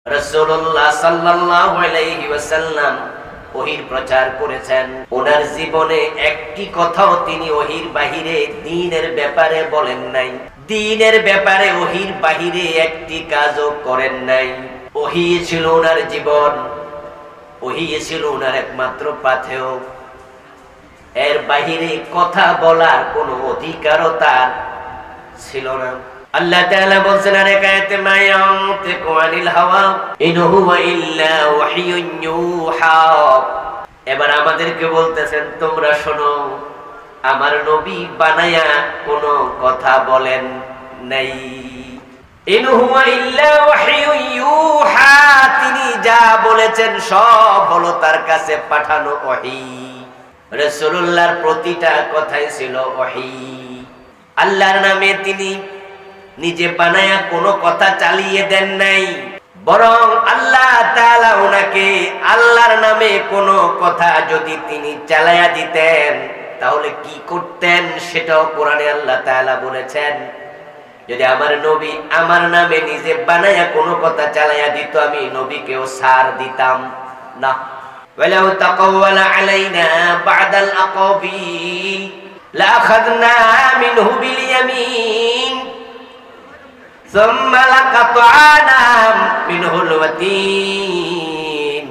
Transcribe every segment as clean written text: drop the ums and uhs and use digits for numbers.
রাসূলুল্লাহ সাল্লাল্লাহু আলাইহি ওয়াসাল্লাম ওহীর প্রচার করেছেন। ওনার জীবনে একটি কথাও তিনি ওহীর বাহিরে দ্বীনের ব্যাপারে বলেন নাই। দ্বীনের ব্যাপারে ওহীর বাহিরে একটি কাজও করেন নাই। ওহী ছিল ওনার জীবন, ওহী ছিল ওনার একমাত্র পাথেয়। এর বাহিরে কথা বলার কোনো অধিকারও তার ছিল না। আল্লাহ তাআলা বলেন আরেক আয়াতে, মা ইয়ানতিকু আনিল হাওয়া ইন হুয়া ইল্লা ওয়াহয়ুন ইউহা। এবার আমাদেরকে বলতেছেন, তোমরা শোনো, আমার নবী বানায়া কোনো কথা বলেন নাই। ইন হুয়া ইল্লা ওয়াহয়ুন ইউহা, তিনি যা বলেছেন সব হলো তার কাছে পাঠানো ওহী। রাসূলুল্লাহর প্রতিটা কথাই ছিল ওহী। আল্লাহর নামে তিনি নিজে বানায়া কোনো কথা চালিয়ে দেন নাই, বরং আল্লাহ তাআলা ওনাকে আল্লাহর নামে কোনো কথা যদি তিনি চালায়া দিতেন তাহলে কি করতেন সেটাও কোরআনে আল্লাহ তাআলা বলেছেন। যদি আমার নবী আমার নামে নিজে বানায়া কোনো কথা চালায়া দিত, আমি নবীকেও ছাড় দিতাম না। ওয়ালাউ তাকাওয়ালা আলাইনা বা'দাল আকাবিল লাআখাযনা মিনহু বিল ইয়ামিন সুম্মা লাকাতআনা মিনহুল ওয়াতিন।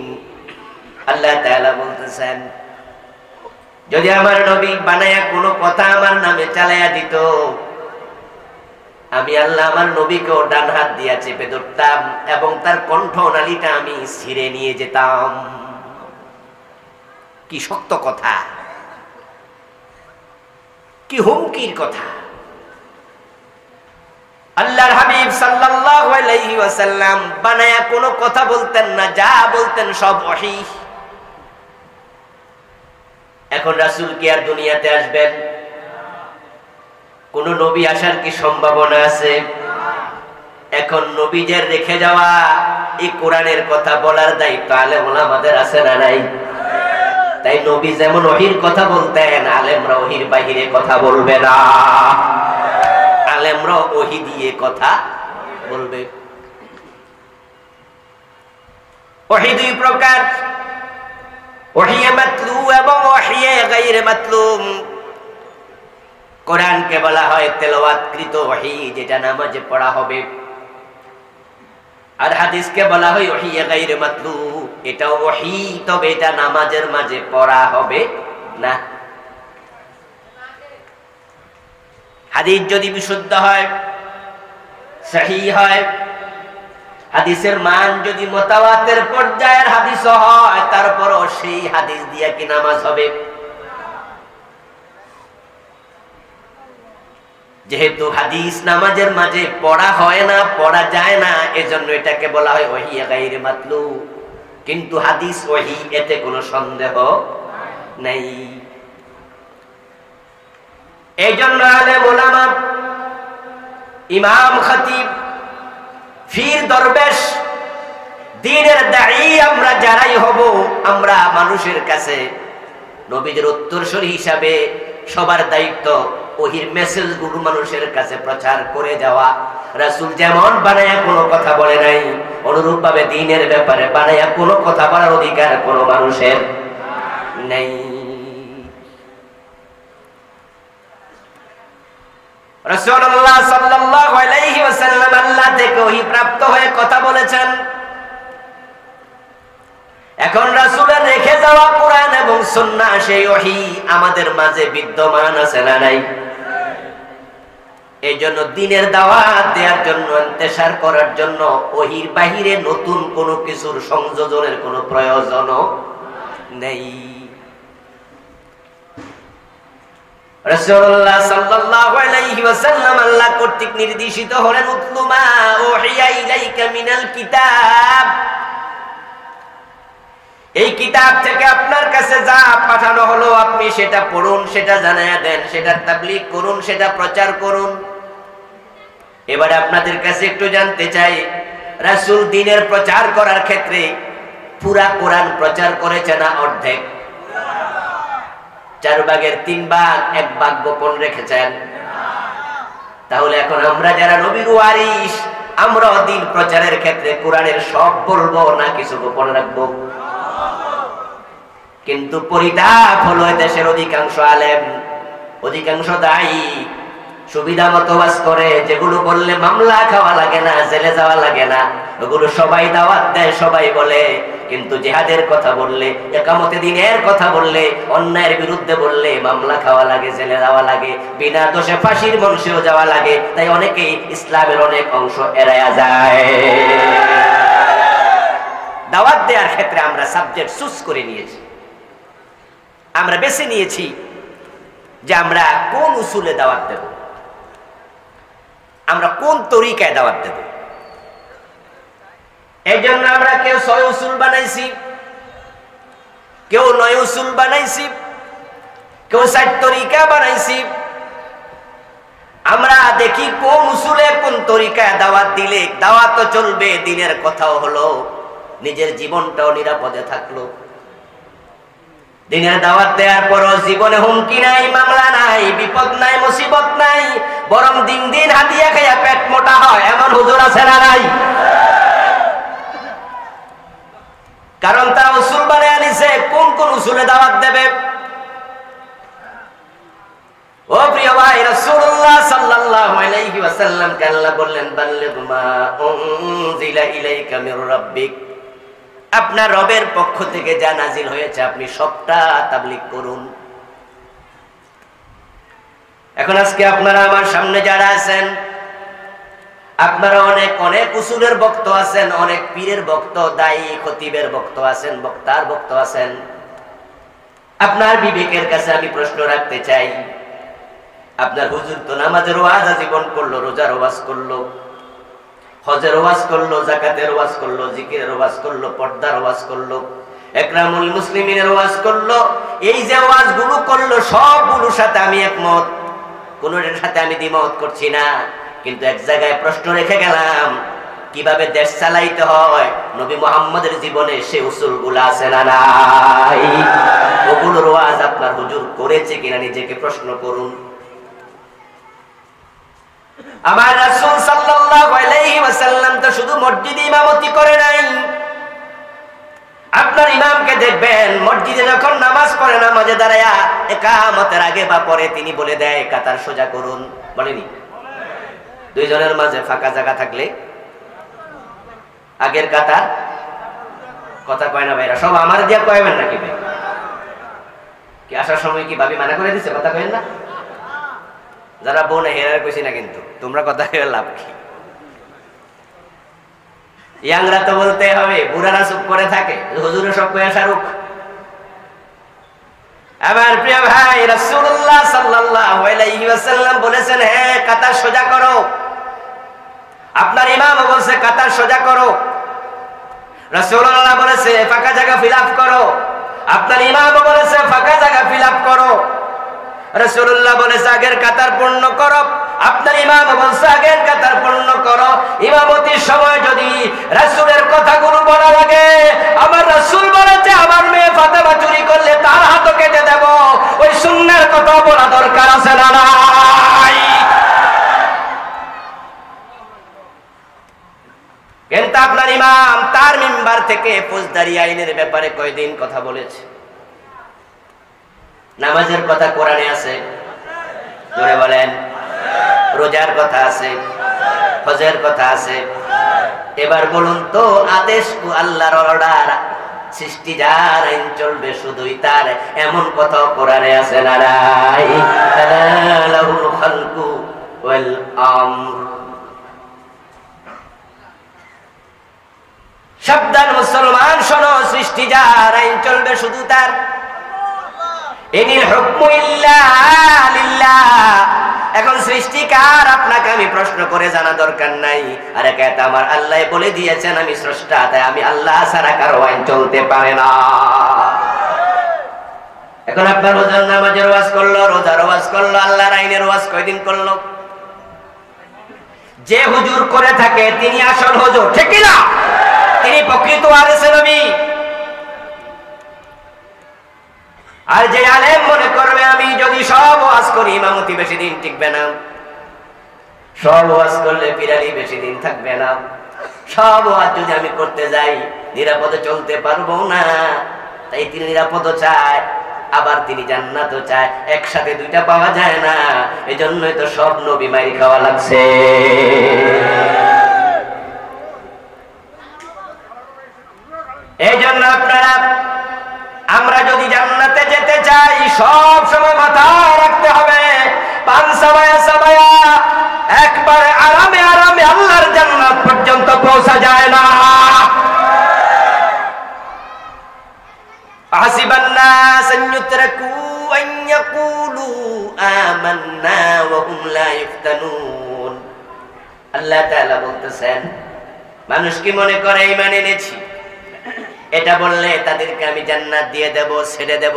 আল্লাহ তাআলা বলতেছেন, যদি আমার নবী বানায়া কোনো কথা আমার নামে চালায়া দিত, আমি আল্লাহ আমার নবীকেও ডান হাত দিয়া চেপে ধরতাম এবং তার কণ্ঠনালীটা আমি ছিঁড়ে নিয়ে যেতাম। কি শক্ত কথা, কি হুমকির কথা। আল্লাহর হাবিব সাল্লাল্লাহু আলাইহি ওয়াসাল্লাম বানায়া কোনো কথা বলতেন না, যা বলতেন সব ওহী। এখন রাসূল কি আর দুনিয়াতে আসবেন? কোন নবী আসার কি সম্ভাবনা আছে? এখন নবীদের রেখে যাওয়া এই কোরআনের কথা বলার দায়িত্ব আলেম ওলামাদের আছে না নাই? তাই নবী যেমন ওহীর কথা বলতেন, আলেমরা ওহীর বাহিরে কথা বলবে না। আলেমরা ওহী দিয়ে কথা বলবে। ওহী দুই প্রকার, ওহীয়ে মাতলু এবং ওহীয়ে গায়রে মাতলুম। কোরআনকে বলা হয় তেলাওয়াতকৃত ওহী, যেটা নামাজে পড়া হবে। আর হাদিসকে বলা হয় ওহীয়ে গায়রে মাতলু, এটাও ওহী, তবে এটা নামাজের মাঝে পড়া হবে না। হাদিস যদি বিশুদ্ধ হয়, সহিহ হয়, হাদিসের মান যদি মুতাওয়াতির পর্যায়ের হাদিস হয়, তারপরও সেই হাদিস দিয়ে কি নামাজ হবে? যেহেতু হাদিস নামাজের মাঝে পড়া হয় না, পড়া যায় না, এজন্য এটাকে বলা হয় ওহীয়ে গায়রে মাতলু। কিন্তু হাদিস ওহী, এতে কোনো সন্দেহ নাই। এই জন্য আলেম ওলামা, ইমাম, খতিব, ফির, দরবেশ, দ্বীনের দাঈ আমরা যারাই হব, আমরা মানুষের কাছে নবীদের উত্তরসূরি হিসাবে সবার দায়িত্ব ওহীর মেসেজগুলো মানুষের কাছে প্রচার করে যাওয়া। রাসূল যেমন বানায়া কোনো কথা বলে নাই, অনুরূপ ভাবে দ্বীনের ব্যাপারে বানায়া কোনো কথা বলার অধিকার কোনো মানুষের নেই। রাসূলুল্লাহ সাল্লাল্লাহু আলাইহি ওয়াসাল্লাম আল্লাহ থেকে ওহী প্রাপ্ত হয়ে কথা বলেছেন। এখন রাসূলের রেখে যাওয়া কোরআন এবং সুন্নাহ, সেই ওহী আমাদের মাঝে বিদ্যমান আছে না নাই? এই জন্য দ্বীনের দাওয়াত দেওয়ার জন্য, ইন্তেশার করার জন্য ওহীর বাহিরে নতুন কোনো কিছুর সংযোজনের কোনো প্রয়োজনও নেই। রাসূলুল্লাহ সাল্লাল্লাহু আলাইহি ওয়াসাল্লাম আল্লাহ কর্তৃক নির্দেশিত হলেন, উতলু মা উহিয়া ইলাইকা মিনাল কিতাব। এই কিতাব থেকে আপনার কাছে যা পাঠানো হলো আপনি সেটা পড়ুন, সেটা জানায়া দেন, সেটা তাবলীগ করুন, সেটা প্রচার করুন। এবারে আপনাদের কাছে একটু জানতে চাই, রাসূল দ্বীনের প্রচার করার ক্ষেত্রে পুরা কোরআন প্রচার করেছে না অর্ধেক? 4 ভাগের 3 ভাগ, 1 ভাগ গোপন রেখেছেন। তাহলে এখন আমরা যারা নবীর ওয়ারিস, আমরা দিন প্রচারের ক্ষেত্রে কোরআনের সব বলবো না কিছু গোপন রাখবো? কিন্তু পরিতাপ হলো দেশের অধিকাংশ আলেম, অধিকাংশ দায়ী সুবিধা মতো ওয়াজ করে, যেগুলো বললে মামলা খাওয়া লাগে না, জেলে যাওয়া লাগে না, ওগুলো সবাই দাওয়াত দেয়, সবাই বলে। কিন্তু জিহাদের কথা বললে, ইকামতে দ্বীনের কথা বললে, অন্যায়ের বিরুদ্ধে বললে মামলা খাওয়া লাগে, জেলে যাওয়া লাগে, বিনা দোষে ফাঁসির মঞ্চেও যাওয়া লাগে। তাই অনেকেই ইসলামের অনেক অংশ এড়ায়া যায়। দাওয়াত দেওয়ার ক্ষেত্রে আমরা সাবজেক্ট চুজ করে নিয়েছি, আমরা বেছে নিয়েছি যে আমরা কোন উসুলে দাওয়াত দেব, আমরা কোন তরিকায় দাওয়াত দেব। এই জন্য আমরা কেউ 6 উসুল বানাইছি, কেউ 9 উসুল বানাইছি, কেউ 4 তরিকা বানাইছি। আমরা দেখি কোন উসুলে কোন তরিকায় দাওয়াত দিলে দাওয়াত তো চলবে, দিনের কথাও হলো, নিজের জীবনটাও নিরাপদে থাকলো। দিনের দাওয়াত দেওয়ার পরও জীবনে হুমকি নাই, মামলা নাই, বিপদ নাই, মুসিবত নাই, বরং দিন দিন হাদিয়া খাইয়া পেট মোটা হয়, এমন হুজুর আছে না নাই? কারণ তারা উসুল বানায় আনিছে, কোন কোন উসুলে দাওয়াত দেবে। ও প্রিয় ভাই, রাসূলুল্লাহ সাল্লাল্লাহু আলাইহি ওয়াসাল্লাম কে আল্লাহ বললেন, বাল্লিগ মা উনজিলা ইলাইকা মির রাব্বিক, আপনার রবের পক্ষ থেকে যা নাজিল হয়েছে আপনি সবটা তাবলীগ করুন। এখন আজকে আপনারা আমার সামনে যারা আছেন, আপনারা অনেক অনেক উসুলের ভক্ত আছেন, অনেক পীরের ভক্ত, দায়ী খতিবের ভক্ত আছেন, বক্তার ভক্ত আছেন। আপনার বিবেকের কাছে আমি প্রশ্ন রাখতে চাই, আপনার হুজুর তো নামাজের ওয়াজ আজীবন করলো, রোজার ওয়াজ করলো, হজের ওয়াজ করলো, যাকাতের ওয়াজ করলো, জিকিরের ওয়াজ করলো, পর্দার ওয়াজ করলো, একরামুল মুসলিমিনের ওয়াজ করলো। এই যে ওয়াজগুলো করলো সবগুলোর সাথে আমি একমত, কোনোটার সাথে আমি দ্বিমত করছি না। কিন্তু এক জায়গায় প্রশ্ন রেখে গেলাম, কিভাবে দেশ চালাইতে হয় নবী মুহাম্মদের জীবনে সে উসুলগুলো আছে না নাই? ওগুলোর ওয়াজ আপনার হুজুর করেছে কিনা নিজেকে প্রশ্ন করুন। আমার রাসূল সাল্লাল্লাহু আলাইহি ওয়াসাল্লাম তো শুধু মসজিদে ইমামতি করে নাই, আপনার ইমামকে দেখবেন মসজিদে যখন নামাজ পড়ে, নামাজে দাঁড়ায়া ইকামতের আগে বা পরে তিনি বলে দেয় কাতার সোজা করুন, বলেনি? দুইজনের মাঝে ফাঁকা জায়গা থাকলে আগের কাতার, কথা কয় না ভাইরা, সব আমার দিয়া কয়বেন নাকি ভাই? কি আসার সময় কি ভাবি মানা করে দিছে? কথা কয়েন না, যারা বোন হেরার কইছি না, কিন্তু তোমরা কথা কয়ে লাভ কি? ইয়াংরা তো বলতে হবে, বুড়ারা চুপ করে থাকে, হুজুরে সব কয়ে শাহরুখ। আমার প্রিয় ভাই, রাসূলুল্লাহ সাল্লাল্লাহু আলাইহি ওয়াসাল্লাম বলেছেন, হ্যাঁ কাতার সোজা করো। আপনার ইমামও বলছে কাতার সোজা করো। রাসূলুল্লাহ বলেছে ফাঁকা জায়গা ফিল আপ করো। আপনার ইমামও বলেছে ফাঁকা জায়গা ফিল আপ করো। রাসূলুল্লাহ বলেছে আগের কাতার পূর্ণ করো। আপনার ইমাম বলছে আগের কাতার পূর্ণ করো। ইমামতির সময় যদি রাসূলের কথাগুলো বলা লাগে, আমার রাসূল বলেছে আমার মেয়ে ফাতেমা চুরি করলে তার হাতও কেটে দেব, ওই সুন্নাহর কথা বলা দরকার আছে না নাই? কিন্তু আপনার ইমাম তার মিম্বার থেকে ফৌজদারি আইনের ব্যাপারে কয়দিন কথা বলেছে। নামাজের কথা কোরআনে আছে, জোরে বলেন। রোজার কথা আছে, হজের কথা আছে। এবার বলুন তো, আদেশ আল্লাহর অর্ডার, সৃষ্টি যার আইন চলবে শুধুই তার, এমন কথা কোরআনে আছে না নাই? লাহুল খালকু ওয়াল আমর। সাবধান মুসলমান, শোনো, সৃষ্টি যার আইন চলবে শুধু তার। ইনিল হুকমু ইল্লা লিল্লাহ। এখন সৃষ্টিকার আপনাকে আমি প্রশ্ন করে জানা দরকার নাই। আর একা আমার আল্লাহ বলে দিয়েছেন আমি স্রষ্টা, তাই আমি আল্লাহ ছাড়া কারো আইন চলতে পারে না। এখন আপনার রোজার নামাজের ওয়াজ করলো, রোজার ওয়াজ করলো, আল্লাহর আইনের ওয়াজ কয়দিন করলো? যে হুজুর করে থাকে তিনি আসল হুজুর, ঠিক কি না? তিনি প্রকৃত ওয়ারিসে নবী। আর যে আলেম মনে করবে আমি যদি সব ওয়াজ করি ইমামতি বেশি দিন টিকবে না, সব ওয়াজ করলে পিরালি বেশি দিন থাকবে না, সব ওয়াজ যদি আমি করতে যাই নিরাপদে চলতে পারবো না। তাই তিনি নিরাপদও চায়, আবার তিনি জান্নাতও চায়, একসাথে দুইটা পাওয়া যায় না। এজন্যই তো সব নবী মাইর খাওয়া লাগছে। এই জন্য আপনারা, আমরা যদি জান্নাতে যেতে চাই সব সময় মাথায় রাখতে হবে, পান সাবায়া সাবায়া একবারে আরামে আরামে আল্লাহর জান্নাত পর্যন্ত পৌঁছা যায় না। আহসিবান নাস আন ইউতরাকু আন ইয়াকুলু আমান্না ওয়া হুম লা ইফতানুন। আল্লাহ তাআলা বলতেছেন, মানুষ কি মনে করে ঈমান এনেছি, এটা বললে তাদেরকে আমি জান্নাত দিয়ে দেব, ছেড়ে দেব,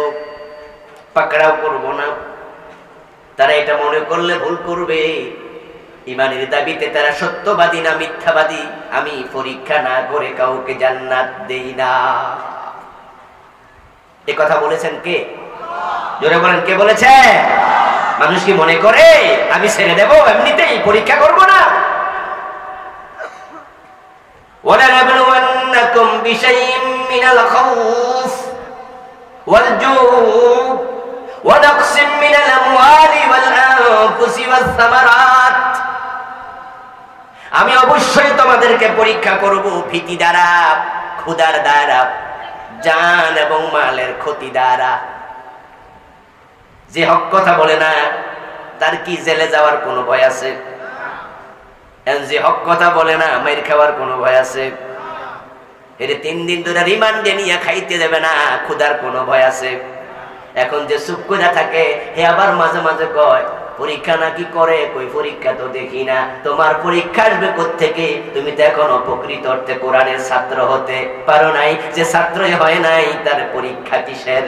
পাকড়াও করব না। তারা এটা মনে করলে ভুল করবে। ঈমানের দাবিতে তারা সত্যবাদী না মিথ্যাবাদী আমি পরীক্ষা না করে কাউকে জান্নাত দেই না। এই কথা বলেছেন কে? জোরে বলেন, কে বলেছে? মানুষ কি মনে করে আমি ছেড়ে দেব, এমনিতেই পরীক্ষা করব না? وَلَنَبْلُوَنَّكُمْ بِشَيْءٍ مِّنَ الْخَوْفِ وَالْجُوعِ وَنَقْصٍ مِّنَ الْأَمْوَالِ وَالْأَنفُسِ وَالثَّمَرَاتِ। আমি অবশ্যই তোমাদেরকে পরীক্ষা করব ভীতি দ্বারা, ক্ষুধার দ্বারা, জান এবং মালের ক্ষতি দ্বারা। যে হক কথা বলে না তার কি জেলে যাওয়ার কোনো ভয় আছে? যে হক কথা বলে না মাইর খাওয়ার কোনো ভয় আছে? এর 3 দিন ধরে রিমান্ডে নিয়ে খাইতে দেবে না, ক্ষুধার কোনো ভয় আছে? এখন যে চুপ করে থাকে হে আবার মাঝে মাঝে কয় পরীক্ষা নাকি করে। কই পরীক্ষা তো দেখি না। তোমার পরীক্ষা আসবে কোত্থেকে? তুমি তো এখনো প্রকৃত অর্থে কোরআনের ছাত্র হতে পারো নাই। যে ছাত্রই হয় নাই তার পরীক্ষা কিসের?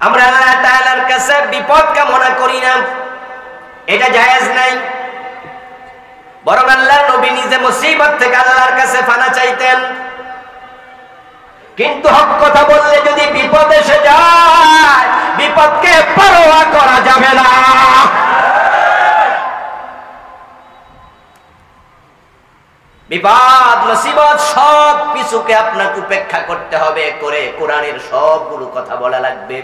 আমরা আল্লাহ তাআলার কাছে বিপদ কামনা করি না, এটা জায়েজ নাই। বরং আল্লাহর নবী নিজে মুসিবত থেকে আল্লাহর কাছে পানা চাইতেন। কিন্তু হক কথা বললে যদি বিপদ এসে যায়, বিপদকে পরোয়া করা যাবে না। বিপদ মুসিবত সব কিছুকে আপনাকে উপেক্ষা করতে হবে, করে কোরআনের সবগুলো কথা বলা লাগবে।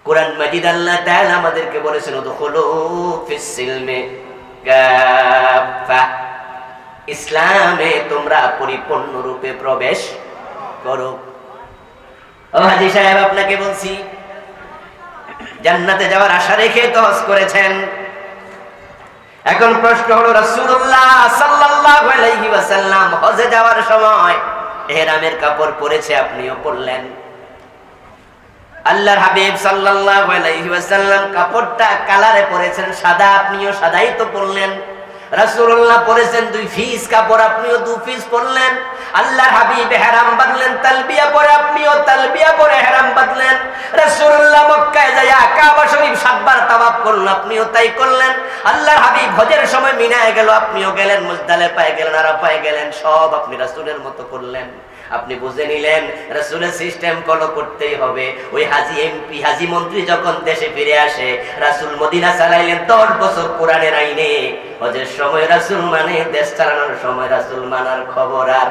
কোরআন মাজিদ আল্লাহ তাআলা আমাদেরকে বলেছেন উদখুলু ফিস সিলমি কাফা, ইসলামে তোমরা পরিপূর্ণ রূপে প্রবেশ করো। ও হাজী সাহেব, আপনাকে বলছি জান্নাতে যাওয়ার আশা রেখে তো হজ করেছেন। এখন প্রশ্ন হলো রাসূলুল্লাহ সাল্লাল্লাহু আলাইহি ওয়াসাল্লাম হজে যাওয়ার সময় ইহরামের কাপড় পরেছে, আপনিও পরলেন। আল্লাহর হাবিব সাল্লাল্লাহু আলাইহি ওয়াসাল্লাম কাপড়টা কালারে পরেছেন সাদা, আপনিও সাদাই তো পরলেন। রাসূলুল্লাহ পরেছেন 2 পিস কাপড়, আপনিও 2 পিস পরলেন। আল্লাহর হাবিব ইহরাম বাঁধলেন তালবিয়া পরে, আপনিও তালবিয়া পরে ইহরাম বাঁধলেন। রাসূলুল্লাহ মক্কায় যায়া কাবা শরীফ 7 বার তাওয়াফ করলেন, আপনিও তাই করলেন। আল্লাহর হাবিব হজের সময় মিনায় গেল, আপনিও গেলেন। মুজদালিফায় গেলেন, আরাফায় গেলেন, সব আপনি রাসূলের মতো করলেন। আপনি বুঝে নিলেন রাসূলের সিস্টেম ফলো করতেই হবে। ওই হাজী এমপি, হাজী মন্ত্রী যখন দেশে ফিরে আসে, রাসূল মদিনা চালাইলেন 10 বছর কোরআনের আইনে। হজের সময় রাসূল মানে, দেশ চালানোর সময় রাসূল মানার খবর আর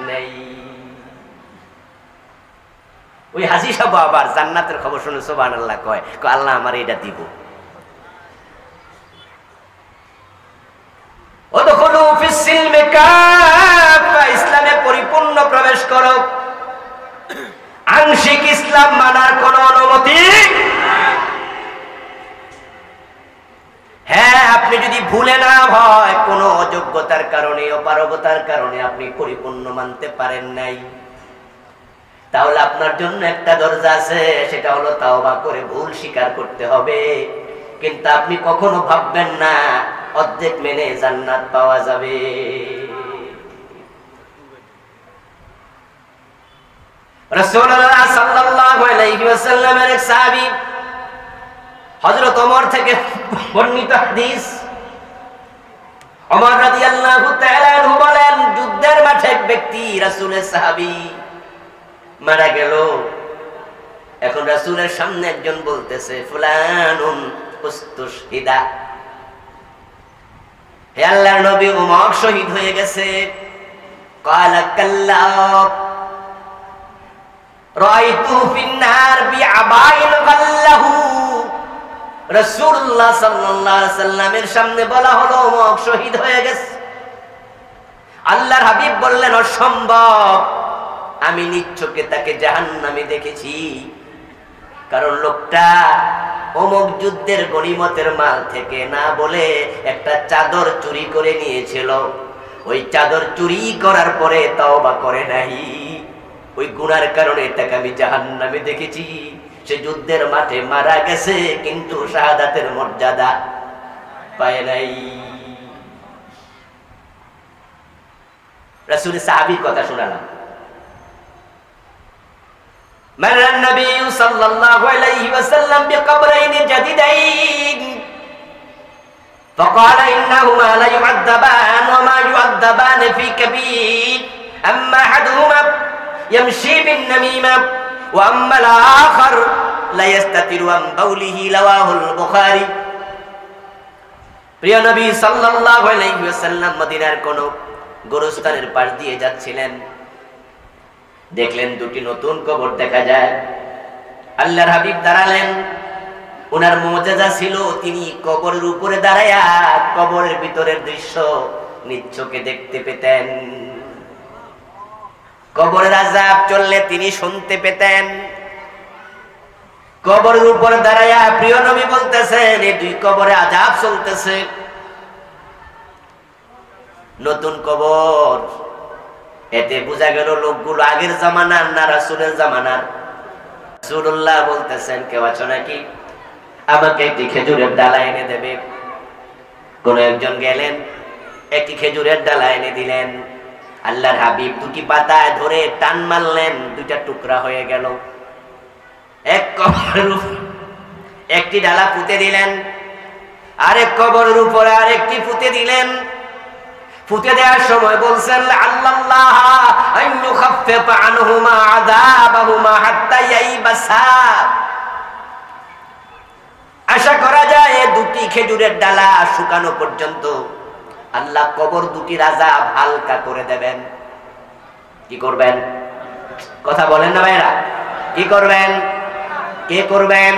নেই। ওই হাজী সাহেব আবার জান্নাতের খবর শুনে সুবহানাল্লাহ কয়, আল্লাহ আমার এটা দিব। ওদখুলু ফিস সিলমি কাফা, ইসলামে পরিপূর্ণ প্রবেশ করো। আংশিক ইসলাম মানার কোনো অনুমতি। হ্যাঁ, আপনি যদি ভুলে না হয় কোনো অযোগ্যতার কারণে, অপারগতার কারণে আপনি পরিপূর্ণ মানতে পারেন নাই, তাহলে আপনার জন্য একটা দরজা আছে, সেটা হলো তাওবা করে ভুল স্বীকার করতে হবে। কিন্তু আপনি কখনো ভাববেন না অর্ধেক মেনে জান্নাত পাওয়া যাবে। রাসূলুল্লাহ সাল্লাল্লাহু আলাইহি ওয়াসাল্লামের এক সাহাবী হযরত ওমর থেকে বর্ণিত হাদিস, ওমর রাদিয়াল্লাহু তাআলা আনহু বলেন, যুদ্ধের মাঠে এক ব্যক্তি রাসূলের সাহাবী মারা গেল। এখন রাসূলের সামনে একজন বলতেছে ফুলানুন উস্তুশহিদা, হে আল্লাহর নবী উমর শহীদ হয়ে গেছে। ক্বালা কাল্লা রাআইতু ফিন-নার বিআবাইন গাল্লাহু। রাসূলুল্লাহ সাল্লাল্লাহু আলাইহি সাল্লামের সামনে বলা হলো উমর শহীদ হয়ে গেছে। আল্লাহর হাবিব বললেন অসম্ভব, আমি নিজ চোখে তাকে জাহান্নামে দেখেছি। কারণ লোকটা অমুক যুদ্ধের গনিমতের মাল থেকে না বলে একটা চাদর চুরি করে নিয়েছিল। ওই চাদর চুরি করার পরে তওবা করে নাই, ওই গুনার কারণে তাকে আমি জাহান্নামে দেখেছি। সে যুদ্ধের মাঠে মারা গেছে কিন্তু শাহাদাতের মর্যাদা পায় নাই। রাসূল সাহাবীর কথা শোনালাম। مر النبي صلى الله عليه وسلم بقبرين جديدين فقال إنهما لا يعذبان وما يعذبان في كبير أما أحدهما يمشي بالنميمة وأما الآخر لا يستتر عن بوله رواه البخاري। প্রিয় নবী সাল্লাল্লাহু আলাইহি ওয়াসাল্লাম মদিনার কোন গোরস্থানের পাশ দিয়ে যাচ্ছিলেন, দেখলেন দুটি নতুন কবর দেখা যায়। আল্লাহর হাবিব দাঁড়ালেন। ওনার মুজিজা ছিল তিনি কবরের উপরে দাঁড়ায়া কবরের ভিতরের দৃশ্য নিজ চোখে দেখতে পেতেন। কবরের আযাব চললে তিনি শুনতে পেতেন। কবরের উপরে দাঁড়ায়া প্রিয় নবী বলতেছেন এই দুই কবরে আযাব চলতেছে। নতুন কবর, এতে বোঝা গেল লোকগুলো আগের জামানার না রাসূলের জামানার। রাসূলুল্লাহ বলতেছেন কেউ আছো নাকি, আমাকে একটি খেজুরের ডালা এনে দেবে। কোন একজন গেলেন, একটি খেজুরের ডালা এনে দিলেন। আল্লাহর হাবিব দুটি পাতায় ধরে টান মারলেন, দুইটা টুকরা হয়ে গেল। এক কবরের একটি ডালা পুঁতে দিলেন, আরেক কবরের উপরে আরেকটি পুঁতে দিলেন। ফুটে দেওয়ার সময় বলছেন আল্লাহ আইয়ুখাফফিফ আনহুমা আযাবাহুমা হাত্তা ইয়াইবাসা। আশা করা যায় এই দুটি খেজুরের ডালা শুকানো পর্যন্ত আল্লাহ কবর দুটির আযাব হালকা করে দেবেন। কি করবেন? কথা বলেন না ভাইরা, কি করবেন? কে করবেন?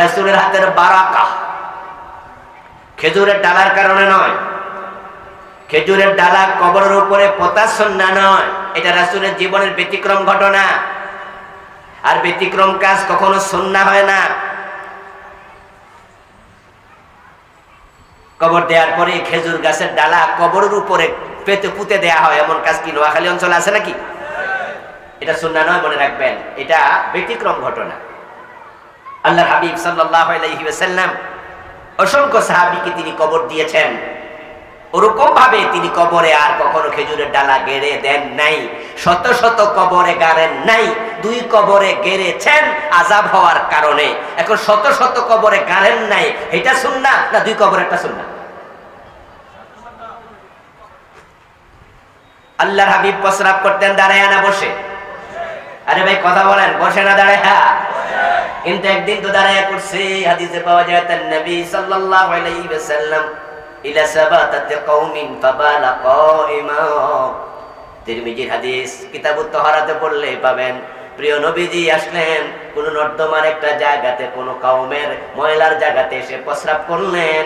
রাসূলের হাতের বারাকা। খেজুরের ডালার কারণে নয়, খেজুরের ডালা কবরের উপরে পোতা সুন্নাহ নয়, এটা রাসূলের জীবনের ব্যতিক্রম ঘটনা। আর ব্যতিক্রম কাজ কখনো সুন্নাহ হয় না। কবর দেওয়ার পরে খেজুর গাছের ডালা কবরের উপরে পুঁতে দেয়া হয়, এমন কাজ কি নোয়াখালী অঞ্চলে আছে নাকি? এটা সুন্নাহ নয়, মনে রাখবেন, এটা ব্যতিক্রম ঘটনা। আল্লাহর হাবিব সাল্লাল্লাহু আলাইহি ওয়াসাল্লাম অসংখ্য সাহাবীকে তিনি কবর দিয়েছেন। ওরকম ভাবে তিনি কবরে আর কখনো খেজুরের ডালা গেড়ে দেন নাই, শত শত কবরে গাড়েন নাই, দুই কবরে গেড়েছেন আযাব হওয়ার কারণে। এখন শত শত কবরে গাড়েন নাই, এটা সুন্নাহ না দুই কবরেরটা সুন্নাহ? আল্লাহর হাবিব প্রস্রাব করতেন দাঁড়ায় না বসে? আরে ভাই কথা বলেন, বসে না দাঁড়ায়? কিন্তু একদিন তো দাঁড়ায় করছে। হাদিসে পাওয়া যায় তার নবী সাল্লাল্লাহু আলাইহি ওয়াসাল্লাম ইলা সাবাতাতি কওমিন ফাবালা কাইমা। তিরমিজির হাদিস, কিতাবুত তাহারাতে পড়লে পাবেন। প্রিয় নবীজি আসলেন কোন নর্দমার একটা জায়গাতে, কোন কওমের ময়লার জায়গাতে এসে প্রস্রাব করলেন।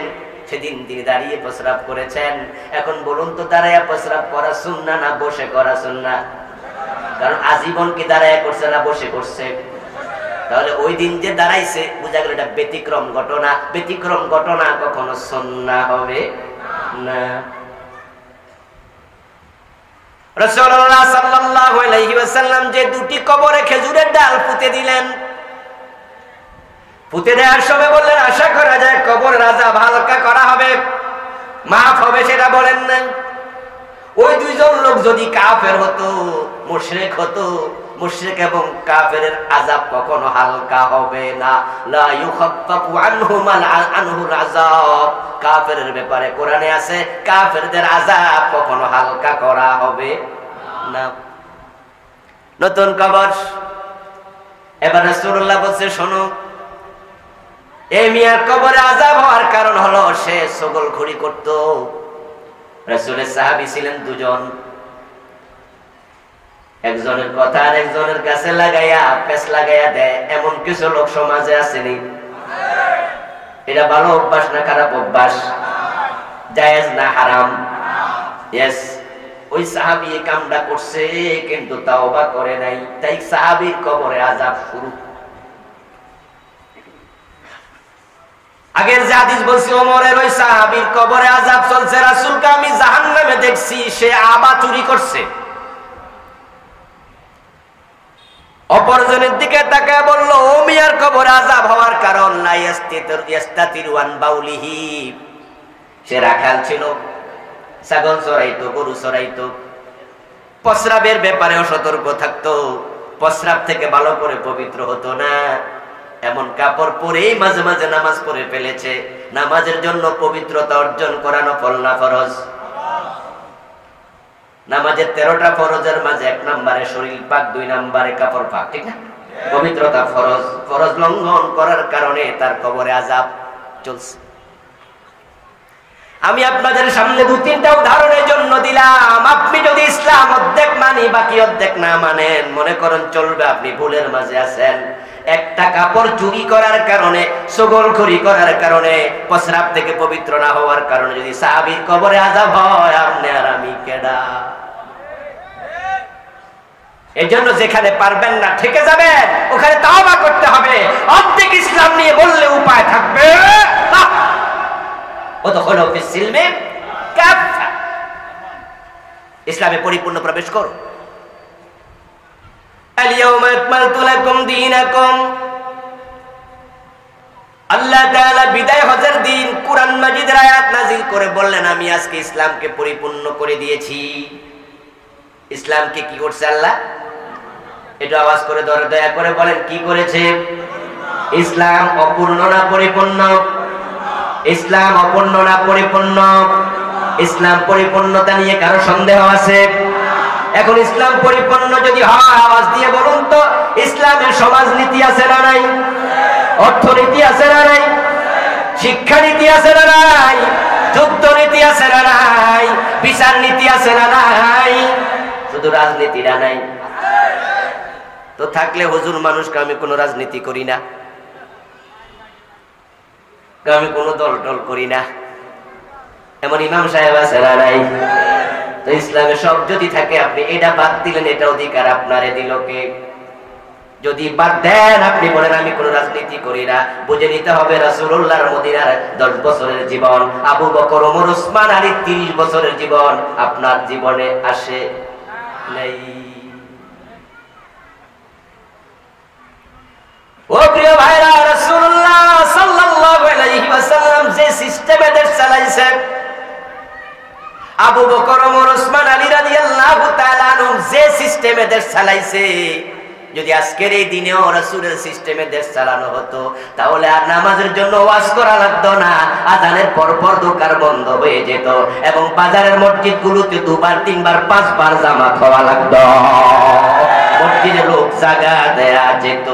সেদিন তিনি দাঁড়িয়ে প্রস্রাব করেছেন। এখন বলুন তো দাঁড়ায়া প্রস্রাব করা সুন্নাহ না বসে করা সুন্নাহ? কারণ আজীবন কি দাঁড়ায়া করছে না বসে করছে? তাহলে ওই দিন যে দাঁড়াইছে বুঝা গেল এটা ব্যতিক্রম ঘটনা। ব্যতিক্রম ঘটনা কখনো সুন্নাহ হবে না। রাসূলুল্লাহ সাল্লাল্লাহু আলাইহি ওয়াসাল্লাম যে দুটি কবরে খেজুরের ডাল পুঁতে দিলেন, পুঁতে দেওয়ার সময় বললেন আশা করা যায় কবরের আযাব হালকা করা হবে, মাফ হবে, সেটা বলেন না। ওই দুইজন লোক যদি কাফের হতো, মুশরিক হতো, মুশরিক এবং কাফেরের আযাব কখনো হালকা হবে না। লা ইউখাফফাফু আনহুল আযাব। কাফেরের ব্যাপারে কোরআনে আছে কাফেরদের আযাব কখনো হালকা করা হবে না। নতুন কবর, এবার রাসূলুল্লাহ বলছে, শোনো, এই মিয়ার কবরে আযাব হওয়ার কারণ হলো সে ছগলখড়ি করত। রাসূলের সাহাবী ছিলেন দুজন, একজনের কথা আর একজনের কাছে লাগাইয়া পেছ লাগাইয়া দেয়, এমন কিছু লোক সমাজে আসেনি? এটা ভালো অভ্যাস না খারাপ অভ্যাস? জায়েজ না হারাম? ইয়েস। ওই সাহাবী এই কামটা করছে কিন্তু তাওবা করে নাই, তাই সাহাবীর কবরে আযাব শুরু। আগের যে হাদিস বলছি, ওমরের ওই সাহাবীর কবরে আযাব চলছে, রাসূলকে আমি জাহান্নামে দেখছি, সে আবা চুরি করছে। অপরজনের দিকে তাকায় বলল, ও মিয়ার কবরে আযাব হওয়ার কারণ লা ইয়াস্তাতিরু আন বাউলিহি, সে রাখাল ছিল, ছাগল চড়াইতো, গরু চড়াইতো, প্রস্রাবের ব্যাপারেও সতর্ক থাকতো, প্রস্রাব থেকে ভালো করে পবিত্র হতো না, এমন কাপড় পরেই মাঝে মাঝে নামাজ পড়ে ফেলেছে। নামাজের জন্য পবিত্রতা অর্জন করা নফল না ফরজ? নামাজের 13টা ফরজের মাঝে 1 নম্বরে শরীর পাক, 2 নম্বরে কাপড় পাক, ঠিক না? পবিত্রতা ফরজ, ফরজ লঙ্ঘন করার কারণে তার কবরে আযাব চলছে। আমি আপনাদের সামনে 2-3টা উদাহরণের জন্য দিলাম। আপনি যদি ইসলাম অর্ধেক মানি, বাকি অর্ধেক না মানেন, মনে করেন চলবে, আপনি ভুলের মাঝে আছেন। একটা কাপড় চুরি করার কারণে, ছগলখড়ি করার কারণে, প্রস্রাব থেকে পবিত্র না হওয়ার কারণে যদি সাহাবীর কবরে আযাব হয়, আপনি আর আমি কেডা? এই জন্য যেখানে পারবেন না ঠেকে যাবেন, ওখানে তাওবা করতে হবে। অর্ধেক ইসলাম নিয়ে বললে উপায় থাকবে? ইসলামে পরিপূর্ণ প্রবেশ করো। আল্লাহ তাআলা বিদায় হজের দিন কুরআন মাজিদের আয়াত নাযিল করে বললেন, আমি আজকে ইসলামকে পরিপূর্ণ করে দিয়েছি। ইসলামকে কি করছে আল্লাহ? এটা আওয়াজ করে দয়া করে বলেন, কি করেছে? ইসলাম অপূর্ণ না পরিপূর্ণ? ইসলাম অপূর্ণ না পরিপূর্ণ? ইসলাম পরিপূর্ণতা নিয়ে কারো সন্দেহ আছে? এখন ইসলাম পরিপূর্ণ যদি হয়, আওয়াজ দিয়ে বলুন তো, ইসলামের সমাজনীতি আছে না নাই? অর্থনীতি আছে না নাই? শিক্ষানীতি আছে না নাই? যুদ্ধ নীতি আছে না নাই? বিচার নীতি আছে না নাই? শুধু রাজনীতিটা নাই। তো থাকলে হুজুর, মানুষকে আমি কোনো রাজনীতি করি না, আমি কোনো দল টল করি না, এমন ইমাম সাহেব আছে না নাই? তো ইসলামে সব যদি থাকে, আপনি এটা বাদ দিলেন, এটা অধিকার আপনারে দিল কে? যদি বাদ দেন, আপনি বলেন আমি কোন রাজনীতি করি না, বুঝে নিতে হবে রাসূলুল্লাহর মদিনার 10 বছরের জীবন, আবু বকর, ওমর, ওসমান, আলী 30 বছরের জীবন আপনার জীবনে আসে নাই। ও প্রিয় ভাইরা, রাসূলুল্লাহ সাল্লাল্লাহু আলাইহি ওয়াসাল্লাম যে সিস্টেমে দেশ চালাইছেন, আবু বকর, ওমর, ওসমান, আলী রাদিয়াল্লাহু তাআলা আনহুম যে সিস্টেমে দেশ চালাইছে, যদি আজকের এই দিনেও রাসূলের সিস্টেমে দেশ চালানো হতো, তাহলে আর নামাজের জন্য ওয়াজ করা লাগতো না, আযানের পর পর দোকান বন্ধ হয়ে যেত, এবং বাজারের মসজিদগুলোতে 2 বার 3 বার 5 বার জামাত হওয়া লাগতো, মসজিদে লোক জায়গা দেয়া যেত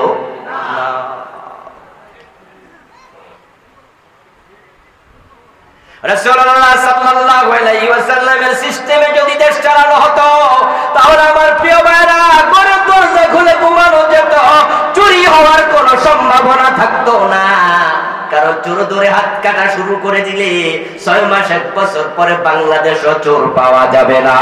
না। রাসূলুল্লাহ সাল্লাল্লাহু আলাইহি ওয়াসাল্লামের সিস্টেমে যদি দেশ চালানো হতো, তাহলে আমার প্রিয় ভাইরা, ঘরের দরজা খুলে ঘুমানো যেত, চুরি হওয়ার কোনো সম্ভাবনা থাকতো না। কারণ চোর ধরে হাত কাটা শুরু করে দিলে 6 মাস 1 বছর পরে বাংলাদেশও চোর পাওয়া যাবে না।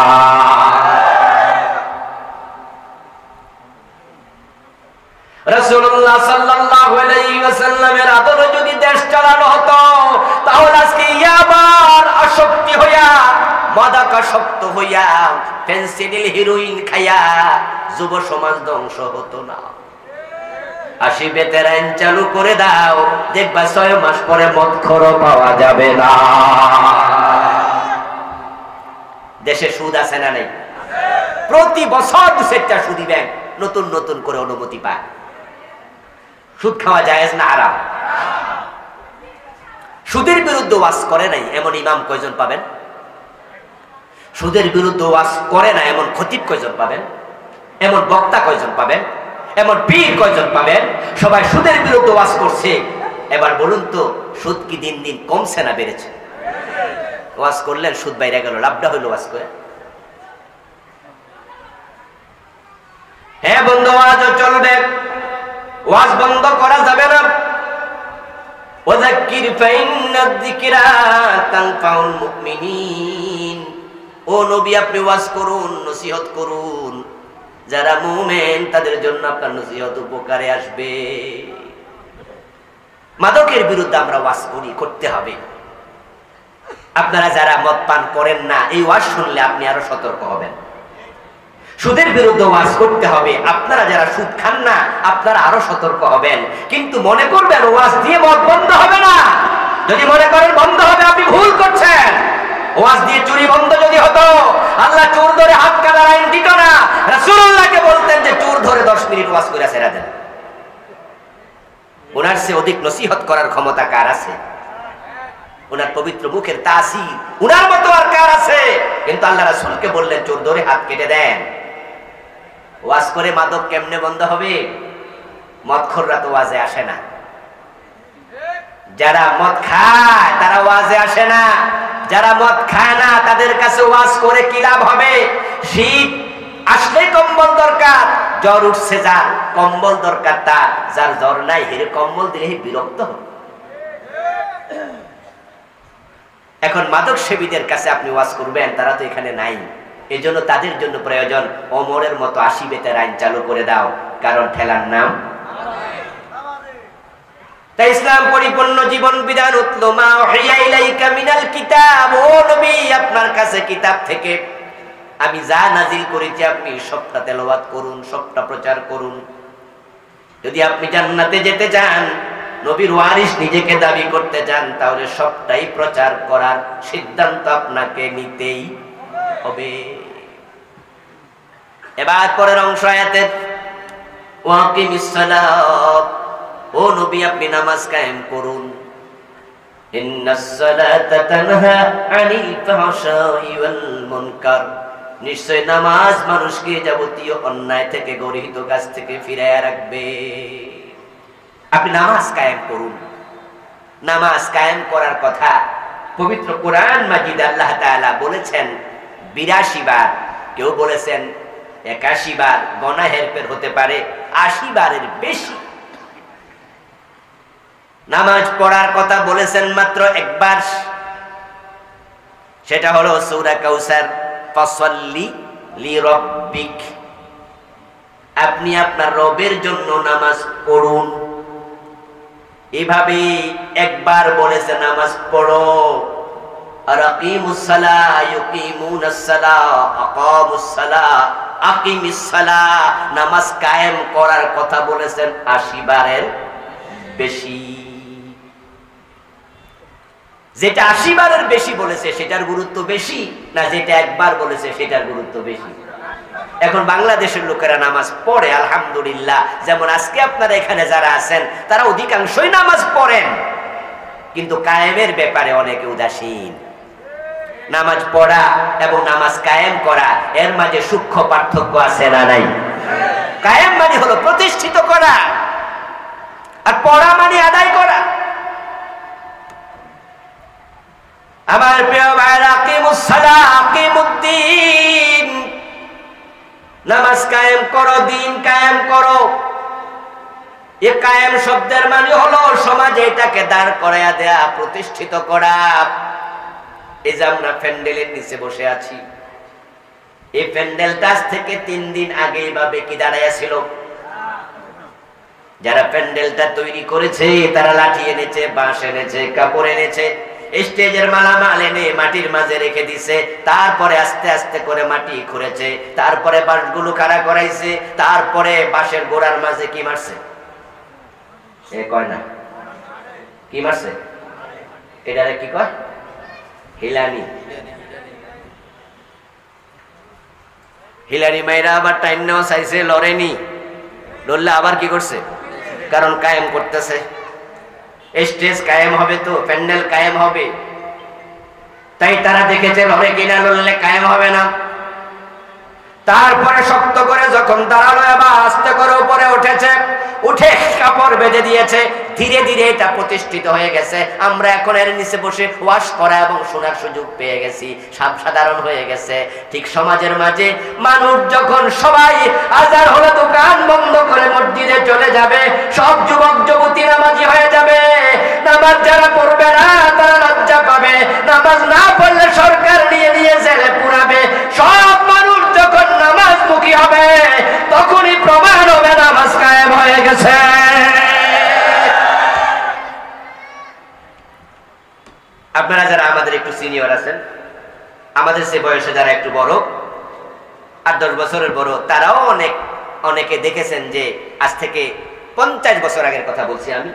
রাসূলুল্লাহ সাল্লাল্লাহু আলাইহি ওয়াসাল্লামের আদরে যদি দেশ চালানো হতো, তাহলে আজকে ইয়াবার আসক্তি হইয়া, মাদকাসক্ত হইয়া, ফেন্সিডিল, হেরোইন খাইয়া যুব সমাজ ধ্বংস হতো না। 80 বেতের আইন চালু করে দাও, দেখবা 6 মাস পরে মদখোরও পাওয়া যাবে না। দেশে সুদ আছে না নাই? প্রতি বছর 2-4টা সুদী ব্যাংক নতুন নতুন করে অনুমতি পায়। সুদ খাওয়া জায়েজ না হারাম? সুদের বিরুদ্ধে ওয়াজ করে নাই এমন ইমাম কয়জন পাবেন? সুদের বিরুদ্ধে ওয়াজ করে না এমন খতিব কয়জন পাবেন? এমন বক্তা কয়জন পাবেন? এমন পীর কয়জন পাবেন? সবাই সুদের বিরুদ্ধে ওয়াজ করছে। এবার বলুন তো, সুদ কি দিন দিন কমছে না বেড়েছে? ওয়াজ করলেন, সুদ বাইরে গেল, লাভটা হইল ওয়াজ করে? হ্যাঁ বন্ধু, ওয়াজও চলবে, ওয়াজ বন্ধ করা যাবে না। ওয়াযাক্কির ফাইন্নায যিকরা তানফাউল মুমিনিন। ও নবী, আপনি ওয়াজ করুন, নসিহত করুন, যারা মুমিন তাদের জন্য আপনার নসিহত উপকারে আসবে। মাদকের বিরুদ্ধে আমরা ওয়াজ করতে হবে। আপনারা যারা মদ পান করেন না, এই ওয়াজ শুনলে আপনি আরো সতর্ক হবেন। সুদের বিরুদ্ধে ওয়াজ করতে হবে। আপনারা যারা সুদ খান না, আপনারা আরো সতর্ক হবেন। কিন্তু মনে করবেন ওয়াজ দিয়ে মদ বন্ধ হবে না। যদি মনে করেন বন্ধ হবে, আপনি ভুল করছেন। ওয়াজ দিয়ে চুরি বন্ধ যদি হতো, আল্লাহ চোর ধরে হাত কাটার আইন দিত না। রাসূলুল্লাহকে বলতেন যে চোর ধরে 10 মিনিট ওয়াজ করে ছেড়ে দেন। ওনার চেয়ে অধিক নসিহত করার ক্ষমতা কার আছে? ওনার পবিত্র মুখের তাসীর ওনার মতো আর কার আছে? কিন্তু আল্লাহ রাসূলকে বললেন চোর ধরে হাত কেটে দেন। ওয়াজ করে মাদক কেমনে বন্ধ হবে? মদখোররা তো ওয়াজে আসে না। যারা মদ খায় তারা ওয়াজে আসে না। যারা মদ খায় না তাদের কাছে ওয়াজ করে কি লাভ হবে? শীত আসলে কম্বল দরকার, জ্বর উঠছে যার কম্বল দরকার তার, যার জ্বর নাই হেরে কম্বল দিলে বিরক্ত হবে। এখন মাদক সেবীদের কাছে আপনি ওয়াজ করবেন, তারা তো এখানে নাই। এই জন্য তাদের জন্য প্রয়োজন ওমরের মতো 80 বেতের আইন চালু করে দাও, কারণ ঠেলার নাম। তাই ইসলাম পরিপূর্ণ জীবন বিধান উতলু মা উহিয়া ইলাইকা মিনাল কিতাব। ও নবী, আপনার কাছে কিতাব থেকে আমি যা নাজিল করেছি আপনি সবটা তেলাওয়াত করুন, সবটা প্রচার করুন। যদি আপনি জান্নাতে যেতে চান, নবীর ওয়ারিস নিজেকে দাবি করতে চান, তাহলে সবটাই প্রচার করার সিদ্ধান্ত আপনাকে নিতেই হবে। এবার পরের অংশ আয়াতের ওয়াকিমিস সালাত। ও নবী, আপনি নামাজ কায়েম করুন। ইন্নাস সালাতা তানহা আনিল ফাহশাই ওয়াল মুনকার। নিশ্চয় নামাজ মানুষকে যাবতীয় অন্যায় থেকে, গর্হিত কাজ থেকে ফিরাইয়া রাখবে। আপনি নামাজ কায়েম করুন। নামাজ কায়েম করার কথা পবিত্র কোরআন মাজিদ আল্লাহ তাআলা বলেছেন 82 বার, কেউ বলেছেন 81 বার। গনা হেরফের হতে পারে, 80 বারের বেশি। নামাজ পড়ার কথা বলেছেন মাত্র একবার, সেটা হলো সূরা কাউসার, ফাসাল্লি লিরাব্বিক। আপনি আপনার রবের জন্য নামাজ পড়ুন। এভাবে একবার বলেছে নামাজ পড়ো। আর আকিমুস সালাহ, ইউকিমুনাস সালাহ, আকামুস সালাহ, আকিমিস সালাহ। নামাজ কায়েম করার কথা বলেছেন 80 বারের বেশি। যেটা 80 বারের বেশি বলেছে সেটার গুরুত্ব বেশি, না যেটা একবার বলেছে সেটার গুরুত্ব বেশি? এখন বাংলাদেশের লোকেরা নামাজ পড়ে আলহামদুলিল্লাহ। যেমন আজকে আপনারা এখানে যারা আছেন তারা অধিকাংশই নামাজ পড়েন, কিন্তু কায়েমের ব্যাপারে অনেকে উদাসীন। নামাজ পড়া এবং নামাজ কায়েম করা, এর মাঝে সূক্ষ্ম পার্থক্য আছে না নাই? কায়েম মানে হলো প্রতিষ্ঠিত করা, আর পড়া মানে আদায় করা। আমার প্রিয় ভাইরা, আকিমুস সালাহ, আকিমুদ্দিন। নামাজ কায়েম করো, দিন কায়েম করো। এই কায়েম শব্দের মানে হলো সমাজে এটাকে দাঁড় করাইয়া দেয়া, প্রতিষ্ঠিত করা। এই যে আমরা প্যান্ডেলের নিচে বসে আছি, এই প্যান্ডেলটা আজ থেকে 3 দিন আগে এইভাবে কি দাঁড়াইয়া ছিল? যারা প্যান্ডেলটা তৈরি করেছে তারা লাঠি এনেছে, বাঁশ এনেছে, কাপড় এনেছে, স্টেজের মালামাল এনে মাটির মাঝে রেখে দিছে। তারপরে আস্তে আস্তে করে মাটি খুঁড়েছে, তারপরে বাঁশগুলো খাড়া করাইছে, তারপরে বাঁশের গোড়ার মাঝে কি মারছে? এ কয় না কি মারছে? এটারে কি কয়? হিলানি। হিলানি মাইরা আবার টাইন্নাও চাইছে, লড়েনি। লড়লে আবার কি করছে? কারণ কায়েম করতেছে। স্টেজ কায়েম হবে, তো প্যান্ডেল কায়েম হবে। তাই তারা দেখেছে লড়ে কিনা, লড়লে কায়েম হবে না। তারপরে শক্ত করে যখন দাঁড়ালো এবার আস্তে করে উপরে উঠেছে, উঠে কাপড় বেঁধে দিয়েছে। ধীরে ধীরে এটা প্রতিষ্ঠিত হয়ে গেছে। আমরা এখন এর নিচে বসে ওয়াশ করা এবং শোনার সুযোগ পেয়ে গেছি, সাধারণ হয়ে গেছে। ঠিক সমাজের মাঝে মানুষ যখন সবাই আজান হলে দোকান বন্ধ করে মসজিদে চলে যাবে, সব যুবক যুবতী নামাজি হয়ে যাবে। নামাজ যারা পড়বে না তারা লজ্জা পাবে, নামাজ না পড়লে সরকার নিয়ে নিয়ে জেলে পুরাবে। সব মানুষ যখন নামাজমুখী হবে তখনই প্রমাণ হবে নামাজ কায়েম হয়ে গেছে। আপনারা যারা আমাদের একটু সিনিয়র আছেন, আমাদের সে বয়সে যারা একটু বড়, 8-10 বছরের বড়, তারাও অনেকে দেখেছেন যে আজ থেকে 50 বছর আগের কথা বলছি আমি,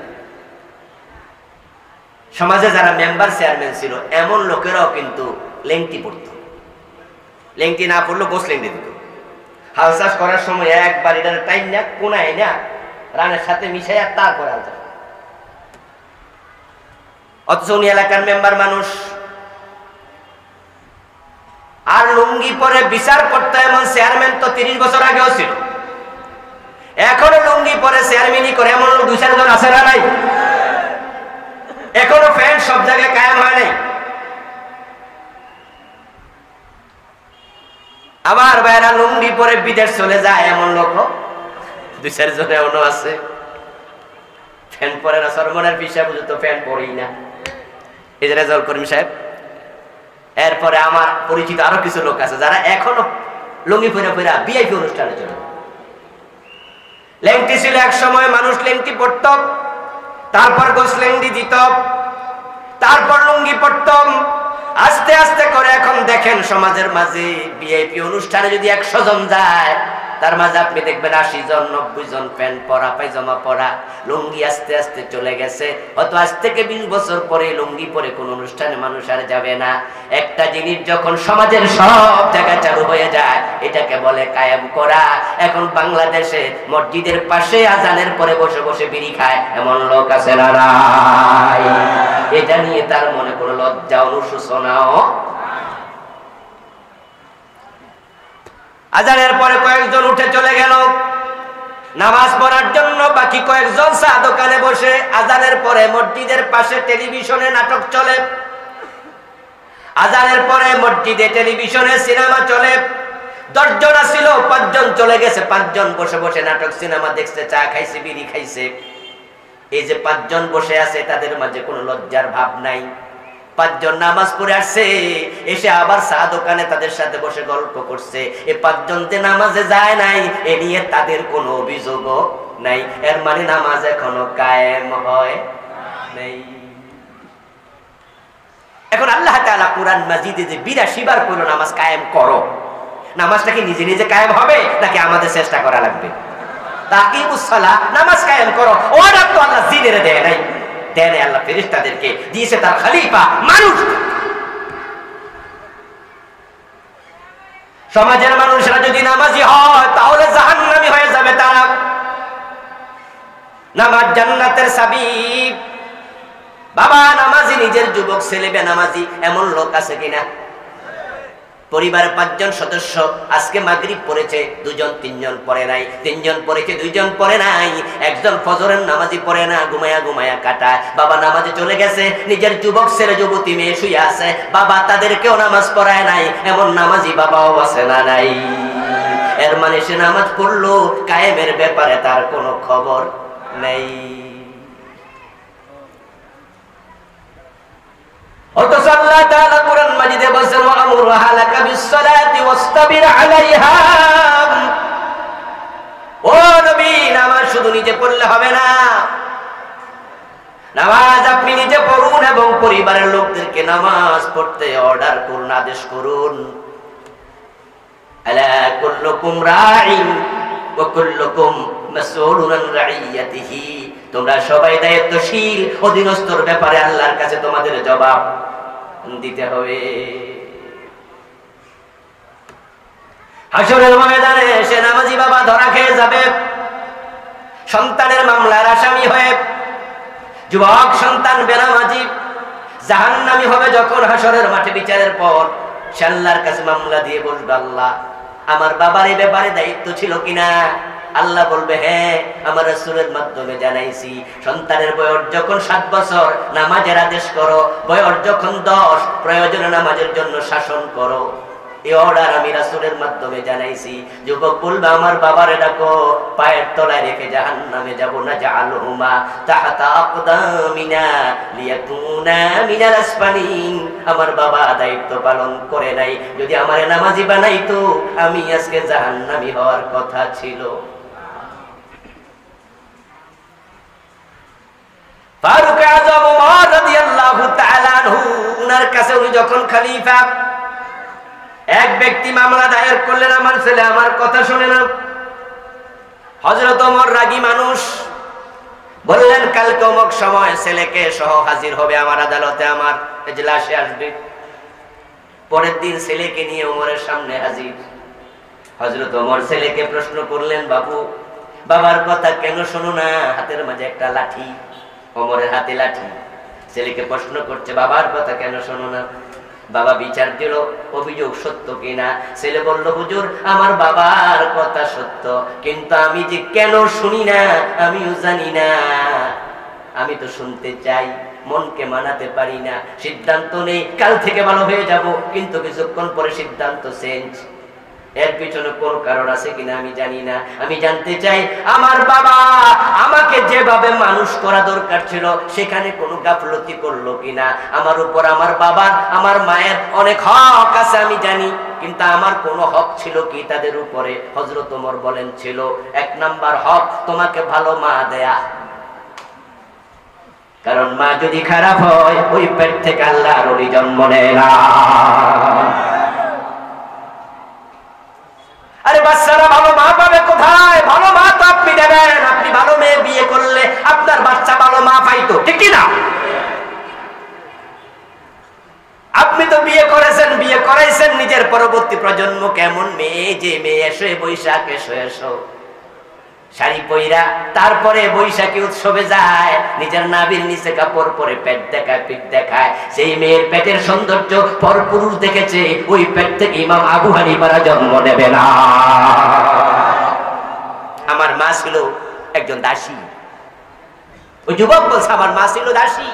সমাজে যারা মেম্বার চেয়ারম্যান ছিল এমন লোকেরাও কিন্তু লেংটি পড়ত। লেংটি না পড়লো গোস লেংটি দিত। হাল চাষ করার সময় একবার এটা টাইম না কোনায় না রানের সাথে মিশাইয়া তারপরে হাল চাষ। অথচ উনি এলাকার মেম্বার মানুষ, আর লুঙ্গি পরে বিচার করতে এমন চেয়ারম্যান তো 30 বছর আগেও ছিল। এখনো লুঙ্গি পরে চেয়ারম্যানই করে এমন লোক 2-4 জন আছে না নাই? এখনো ফ্যান সব জায়গায় কায়েম হয় নাই। আবার বাইরা লুঙ্গি পরে বিদেশ চলে যায় এমন লোক 2-4 জন এমনও আছে। ফ্যান পরে না, সরমনের পিসা বুঝে তো ফ্যান পরেই না, এই যে রেজাউল করিম সাহেব। এরপরে আমার পরিচিত আরো কিছু লোক আছে যারা এখনো লুঙ্গি পরে পরে ভিআইপি অনুষ্ঠানে চলে। লেংটি ছিল এক সময়, মানুষ লেংটি পড়ত, তারপর গোস লেংটি দিত, তারপর লুঙ্গি পড়তাম। আস্তে আস্তে করে এখন দেখেন সমাজের মাঝে ভিআইপি অনুষ্ঠানে যদি 100 জন যায়, তার মাঝে আপনি দেখবেন 80 জন 90 জন প্যান্ট পরা পায়জামা পরা। লুঙ্গি আস্তে আস্তে চলে গেছে। হয়তো আজ থেকে 20 বছর পরে লুঙ্গি পরে কোন অনুষ্ঠানে মানুষ আর যাবে না। একটা জিনিস যখন সমাজের সব জায়গায় চালু হয়ে যায়, এটাকে বলে কায়েম করা। এখন বাংলাদেশে মসজিদের পাশে আজানের পরে বসে বসে বিড়ি খায় এমন লোক আছে না নাই? এটা নিয়ে তার মনে কোনো লজ্জা অনুশোচনাও। আজানের পরে কয়েকজন উঠে চলে গেল নামাজ পড়ার জন্য, বাকি কয়েকজন চা দোকানে বসে। আজানের পরে মসজিদের পাশে টেলিভিশনে নাটক চলে, আজানের পরে মসজিদে টেলিভিশনে সিনেমা চলে। 10 জন ছিল, 5 জন চলে গেছে। 5 জন বসে বসে নাটক সিনেমা দেখছে, চা খাইছে, বিড়ি খাইছে। এই যে 5 জন বসে আছে তাদের মাঝে কোনো লজ্জার ভাব নাই। 5 জন নামাজ পড়ে আসছে, এসে আবার চা দোকানে তাদের সাথে বসে গল্প করছে। এই 5 জন যে নামাজে যায় নাই এ নিয়ে তাদের কোনো অভিযোগও নাই। এর মানে নামাজ এখনো কায়েম হয় নাই। এখন আল্লাহ তাআলা কুরআন মাজিদে যে 82 বার কইলো নামাজ কায়েম করো, নামাজটা কি নিজে নিজে কায়েম হবে নাকি আমাদের চেষ্টা করা লাগবে? তাকিমুস সালাহ, নামাজ কায়েম করো, অর্ডার তো আল্লাহ জিনেরে দেয় নাই, দেন আল্লাহ ফেরেশতাদেরকে দিয়েছে, তার খলিফা মানুষ। সমাজের মানুষরা যদি নামাজি হয় তাহলে জাহান্নামী হয়ে যাবে তারা। নামাজ জান্নাতের চাবি। বাবা নামাজি, নিজের যুবক ছেলে বেনামাজি এমন লোক আছে কিনা? পরিবারের 5 জন সদস্য আজকে মাগরিব পড়েছে, 2 জন 3 জন পড়ে নাই, 3 জন পড়েছে 2 জন পড়ে নাই, একজন ফজরের নামাজি পড়ে না, ঘুমায়া ঘুমায়া কাটায়। বাবা নামাজে চলে গেছে, নিজের যুবক ছেলে যুবতী মেয়ে শুয়ে আছে, বাবা তাদেরকেও নামাজ পড়ায় নাই, এমন নামাজি বাবাও আছে না নাই? এর মানে সে নামাজ পড়লো, কায়েমের ব্যাপারে তার কোনো খবর নেই। অথচ আল্লাহ তাআলা কুরআন মাজিদে বলেছেন, ওয়া'মুর আহলাকা বিস-সালাতি ওয়াসতাবির আলাইহা। ও নবী, নামাজ শুধু নিজে পড়লে হবে না, নামাজ আপনি নিজে পড়ুন এবং পরিবারের লোকদেরকে নামাজ পড়তে অর্ডার করুন, আদেশ করুন। আলা কুল্লুকুম রাঈন ওয়া কুল্লুকুম মাসউলুন আন রাইয়াতিহি। তোমরা সবাই দায়িত্বশীল, অধীনস্থর ব্যাপারে আল্লাহর কাছে তোমাদের জবাব দিতে হবে। হাসরের ময়দানে সে নামাজি বাবা ধরা খেয়ে যাবে, সন্তানের মামলার আসামি হয়ে। যুবক সন্তান বেনামাজি জাহান্নামী হবে যখন হাসরের মাঠে বিচারের পর সে আল্লাহর কাছে মামলা দিয়ে বলবে, আল্লাহ আমার বাবার এই ব্যাপারে দায়িত্ব ছিল কিনা? আল্লাহ বলবে হ্যাঁ, আমার রাসূলের মাধ্যমে জানাইছি। সন্তানের বয়স যখন 7 বছর নামাজের আদেশ করো, বয়স যখন 10 প্রয়োজনে নামাজের জন্য শাসন করো। এই অর্ডার আমি রাসূলের মাধ্যমে জানাইছি। যুবক বলবে আমার বাবারে ডাকো, পায়ের তলায় রেখে জাহান্নামে যাব না, জাআলহুমা তাহতা আকদামিনা লিয়াকুনা মিনাল আসফালিন। আমার বাবা দায়িত্ব পালন করে নাই, যদি আমারে নামাজি বানাইতো আমি আজকে জাহান্নামী হওয়ার কথা ছিল। ফারুক আযম ওমর রাদিয়াল্লাহু তাআলা আনহু, উনার কাছে উনি যখন খলিফা, এক ব্যক্তি মামলা দায়ের করলেন, আমার ছেলে আমার কথা শুনে না। হযরত ওমর রাগী মানুষ, বললেন কালকে অমুক সময় ছেলেকে সহ হাজির হবে আমার আদালতে, আমার এজলাসে আসবে। পরের দিন ছেলেকে নিয়ে ওমরের সামনে হাজির। হযরত ওমর ছেলেকে প্রশ্ন করলেন, বাবু বাবার কথা কেন শোনো না? হাতের মাঝে একটা লাঠি, ওমরের হাতে লাঠি। ছেলেকে প্রশ্ন করছে বাবার কথা কেন শোনো না? বাবা বিচার দিল অভিযোগ সত্য কিনা। ছেলে বলল, হুজুর আমার বাবার কথা সত্য, কিন্তু আমি যে কেন শুনি না আমিও জানি না। আমি তো শুনতে চাই, মনকে মানাতে পারি না। সিদ্ধান্ত নেই কাল থেকে ভালো হয়ে যাব, কিন্তু কিছুক্ষণ পরে সিদ্ধান্ত চেঞ্জ। এর পিছনে কোন কারণ আছে কিনা আমি জানি না। আমি জানতে চাই আমার বাবা আমাকে যেভাবে মানুষ করা দরকার ছিল সেখানে কোনো গাফলতি করলো কিনা। আমার উপর আমার বাবার আমার মায়ের অনেক হক আছে আমি জানি, কিন্তু আমার কোনো হক ছিল কি তাদের উপরে? হযরত ওমর বলেন ছিল। 1 নাম্বার হক তোমাকে ভালো মা দেয়া, কারণ মা যদি খারাপ হয় ওই পেট থেকে আল্লাহর ওলি জন্ম নেয় না। আরে বাচ্চারা ভালো মা পাবে কোথায়? ভালো মা তো আপনি দেবেন। আপনি ভালো মেয়ে বিয়ে করলে আপনার বাচ্চা ভালো মা পাইতো, ঠিক কি না? আপনি তো বিয়ে করেছেন, বিয়ে করাইছেন নিজের পরবর্তী প্রজন্ম কেমন মেয়ে, যে মেয়ে এসো বৈশাখ এসো এসো শাড়ি পইরা তারপরে বৈশাখী উৎসবে যায়, নিজের নাভির নিচে কাপড় পরে পেট দেখায় পিঠ দেখায়, সেই মেয়ের পেটের সৌন্দর্য পরপুরুষ দেখেছে, ওই পেট থেকে ইমাম আবু হানিফার জন্ম নেবে না। আমার মা ছিল একজন দাসী। ওই যুবক বলছে আমার মা ছিল দাসী।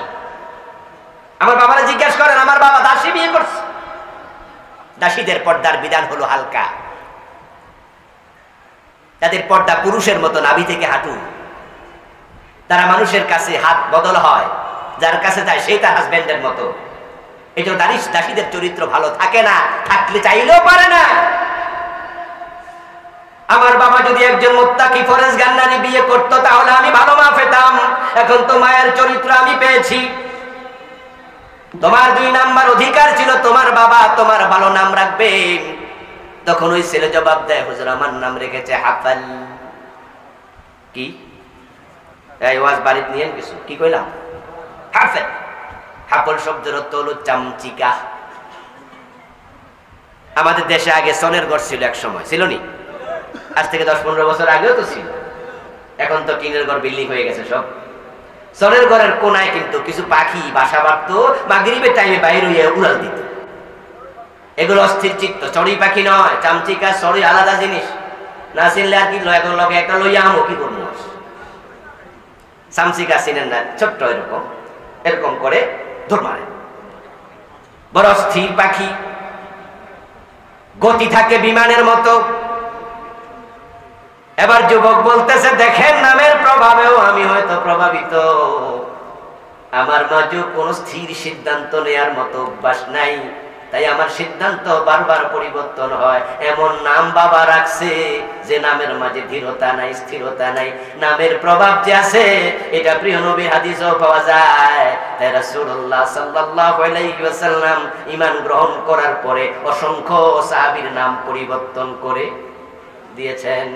আমার বাবারা জিজ্ঞেস করেন আমার বাবা দাসী বিয়ে করছে। দাসীদের পর্দার বিধান হলো হালকা, তাদের পর্দা পুরুষের মতো নাভি থেকে হাঁটু। তারা মানুষের কাছে হাত বদল হয়, যার কাছে যায় সেই তার হাজবেন্ডের মতো। এই জন্য দাসীদের চরিত্র ভালো থাকে না, থাকলে চাইলেও পারে না। আমার বাবা যদি একজন মুত্তাকি ফরেজগান্নারি বিয়ে করতো তাহলে আমি ভালো মা পেতাম। এখন তো মায়ের চরিত্র আমি পেয়েছি। তোমার 2 নাম্বার অধিকার ছিল তোমার বাবা তোমার ভালো নাম রাখবে। তখন ওই ছেলে জবাব দেয়, হুজুর আমার নাম রেখেছে হাফাল। কি এই ওয়াজ বাড়িতে নিয়েন কিছু কি কইলাম? হাফেল। হাফল শব্দের অর্থ হলো চামচিকা। আমাদের দেশে আগে সনের ঘর ছিল, এক সময় ছিল নি? আজ থেকে 10-15 বছর আগেও তো ছিল। এখন তো টিনের ঘর বিল্ডিং হয়ে গেছে সব। সনের ঘরের কোনায় কিন্তু কিছু পাখি বাসা বাঁধতো, মাগরিবের টাইমে বাইরে হইয়া উড়াল দিত। এগুলো অস্থির চিত্ত, চড়ুই পাখি নয়। চামচিকা চড়ুই আলাদা জিনিস, না চিনলে আর কি লগে একটা লইয়া আমো কি করবো। চামচিকা চিনেন না? ছোট্ট এরকম এরকম করে ধর মারে, বড় অস্থির পাখি, গতি থাকে বিমানের মতো। এবার যুবক বলতেছে, দেখেন নামের প্রভাবেও আমি হয়তো প্রভাবিত। আমার মাঝে কোনো স্থির সিদ্ধান্ত নেয়ার মতো অভ্যাস নাই, তাই আমার সিদ্ধান্ত বারবার পরিবর্তন হয়। এমন নাম বাবা রাখছে যে নামের মাঝে দৃঢ়তা নাই, স্থিরতা নাই। নামের প্রভাব যে আছে এটা প্রিয় নবীর হাদিসেও পাওয়া যায়। তাই রাসূলুল্লাহ সাল্লাল্লাহু আলাইহি ওয়াসাল্লাম ঈমান গ্রহণ করার পরে অসংখ্য সাহাবীর নাম পরিবর্তন করে দিয়েছেন।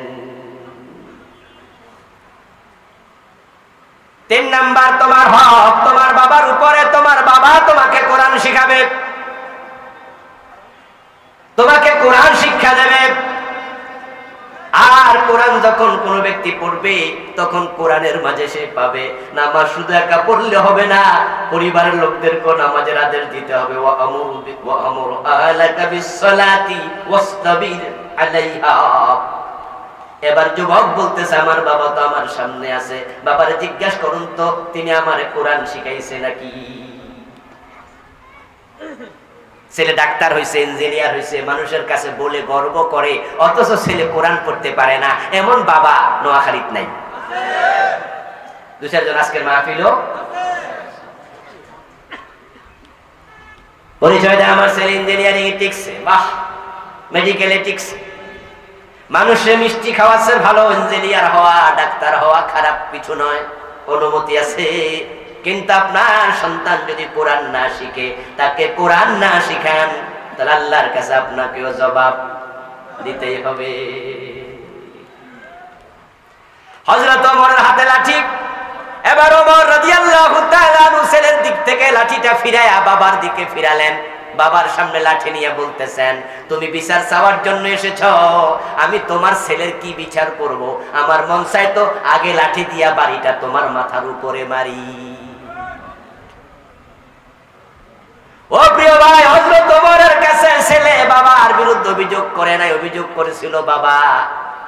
3 নাম্বার তোমার হক তোমার বাবার উপরে। তোমার বাবা তোমাকে কোরআন শিখাবে, তোমাকে কোরআন শিক্ষা দেবে। আর কোরআন যখন কোন ব্যক্তি পড়বে তখন কোরআনের মাঝে সে পাবে। নামাজ শুধু একা পড়লে হবে না, পরিবারের লোকদেরকে নামাজের আদেশ দিতে হবে। ওয়া আমুরু আহলাকা বিসসালাতি ওয়াসতাবির আলাইহা। এবার যুবক বলতেছে আমার বাবা তো আমার সামনে আছে, বাবারে জিজ্ঞাসা করুন তো তিনি আমারে কোরআন শিখাইছে নাকি। ছেলে ডাক্তার হইছে, ইঞ্জিনিয়ার হইছে, মানুষের কাছে বলে গর্ব করে, অথচ ছেলে কোরআন পড়তে পারে না, এমন বাবা নোয়াখালীত নাই? দু চারজন আজকের মাহফিল পরিচয় দেয় আমার ছেলে ইঞ্জিনিয়ারিং এ টিকছে, বাহ, মেডিকেলে টিকছে। মানুষের মিষ্টি খাওয়াচ্ছে, ভালো ইঞ্জিনিয়ার হওয়া ডাক্তার হওয়া খারাপ কিছু নয়, অনুমতি আছে। কিন্তু আপনার সন্তান যদি কোরআন না শিখে, তাকে কোরআন না শিখান, তাহলে আল্লাহর কাছে আপনাকেও জবাব দিতেই হবে। হযরত ওমরের হাতে লাঠি, এবার ওমর রাদিয়াল্লাহু তাআলা আনহু ছেলের দিক থেকে লাঠিটা ফিরায়া বাবার দিকে ফিরালেন। বাবার সামনে লাঠি নিয়ে বলতেছেন, তুমি বিচার চাওয়ার জন্য এসেছো, আমি তোমার ছেলের কি বিচার করব? আমার মন চায় তো আগে লাঠি দিয়া বাড়িটা তোমার মাথার উপরে মারি। ও প্রিয় ভাই, হযরত ওমরের কাছে ছেলে বাবার বিরুদ্ধে অভিযোগ করে নাই, অভিযোগ করেছিল বাবা,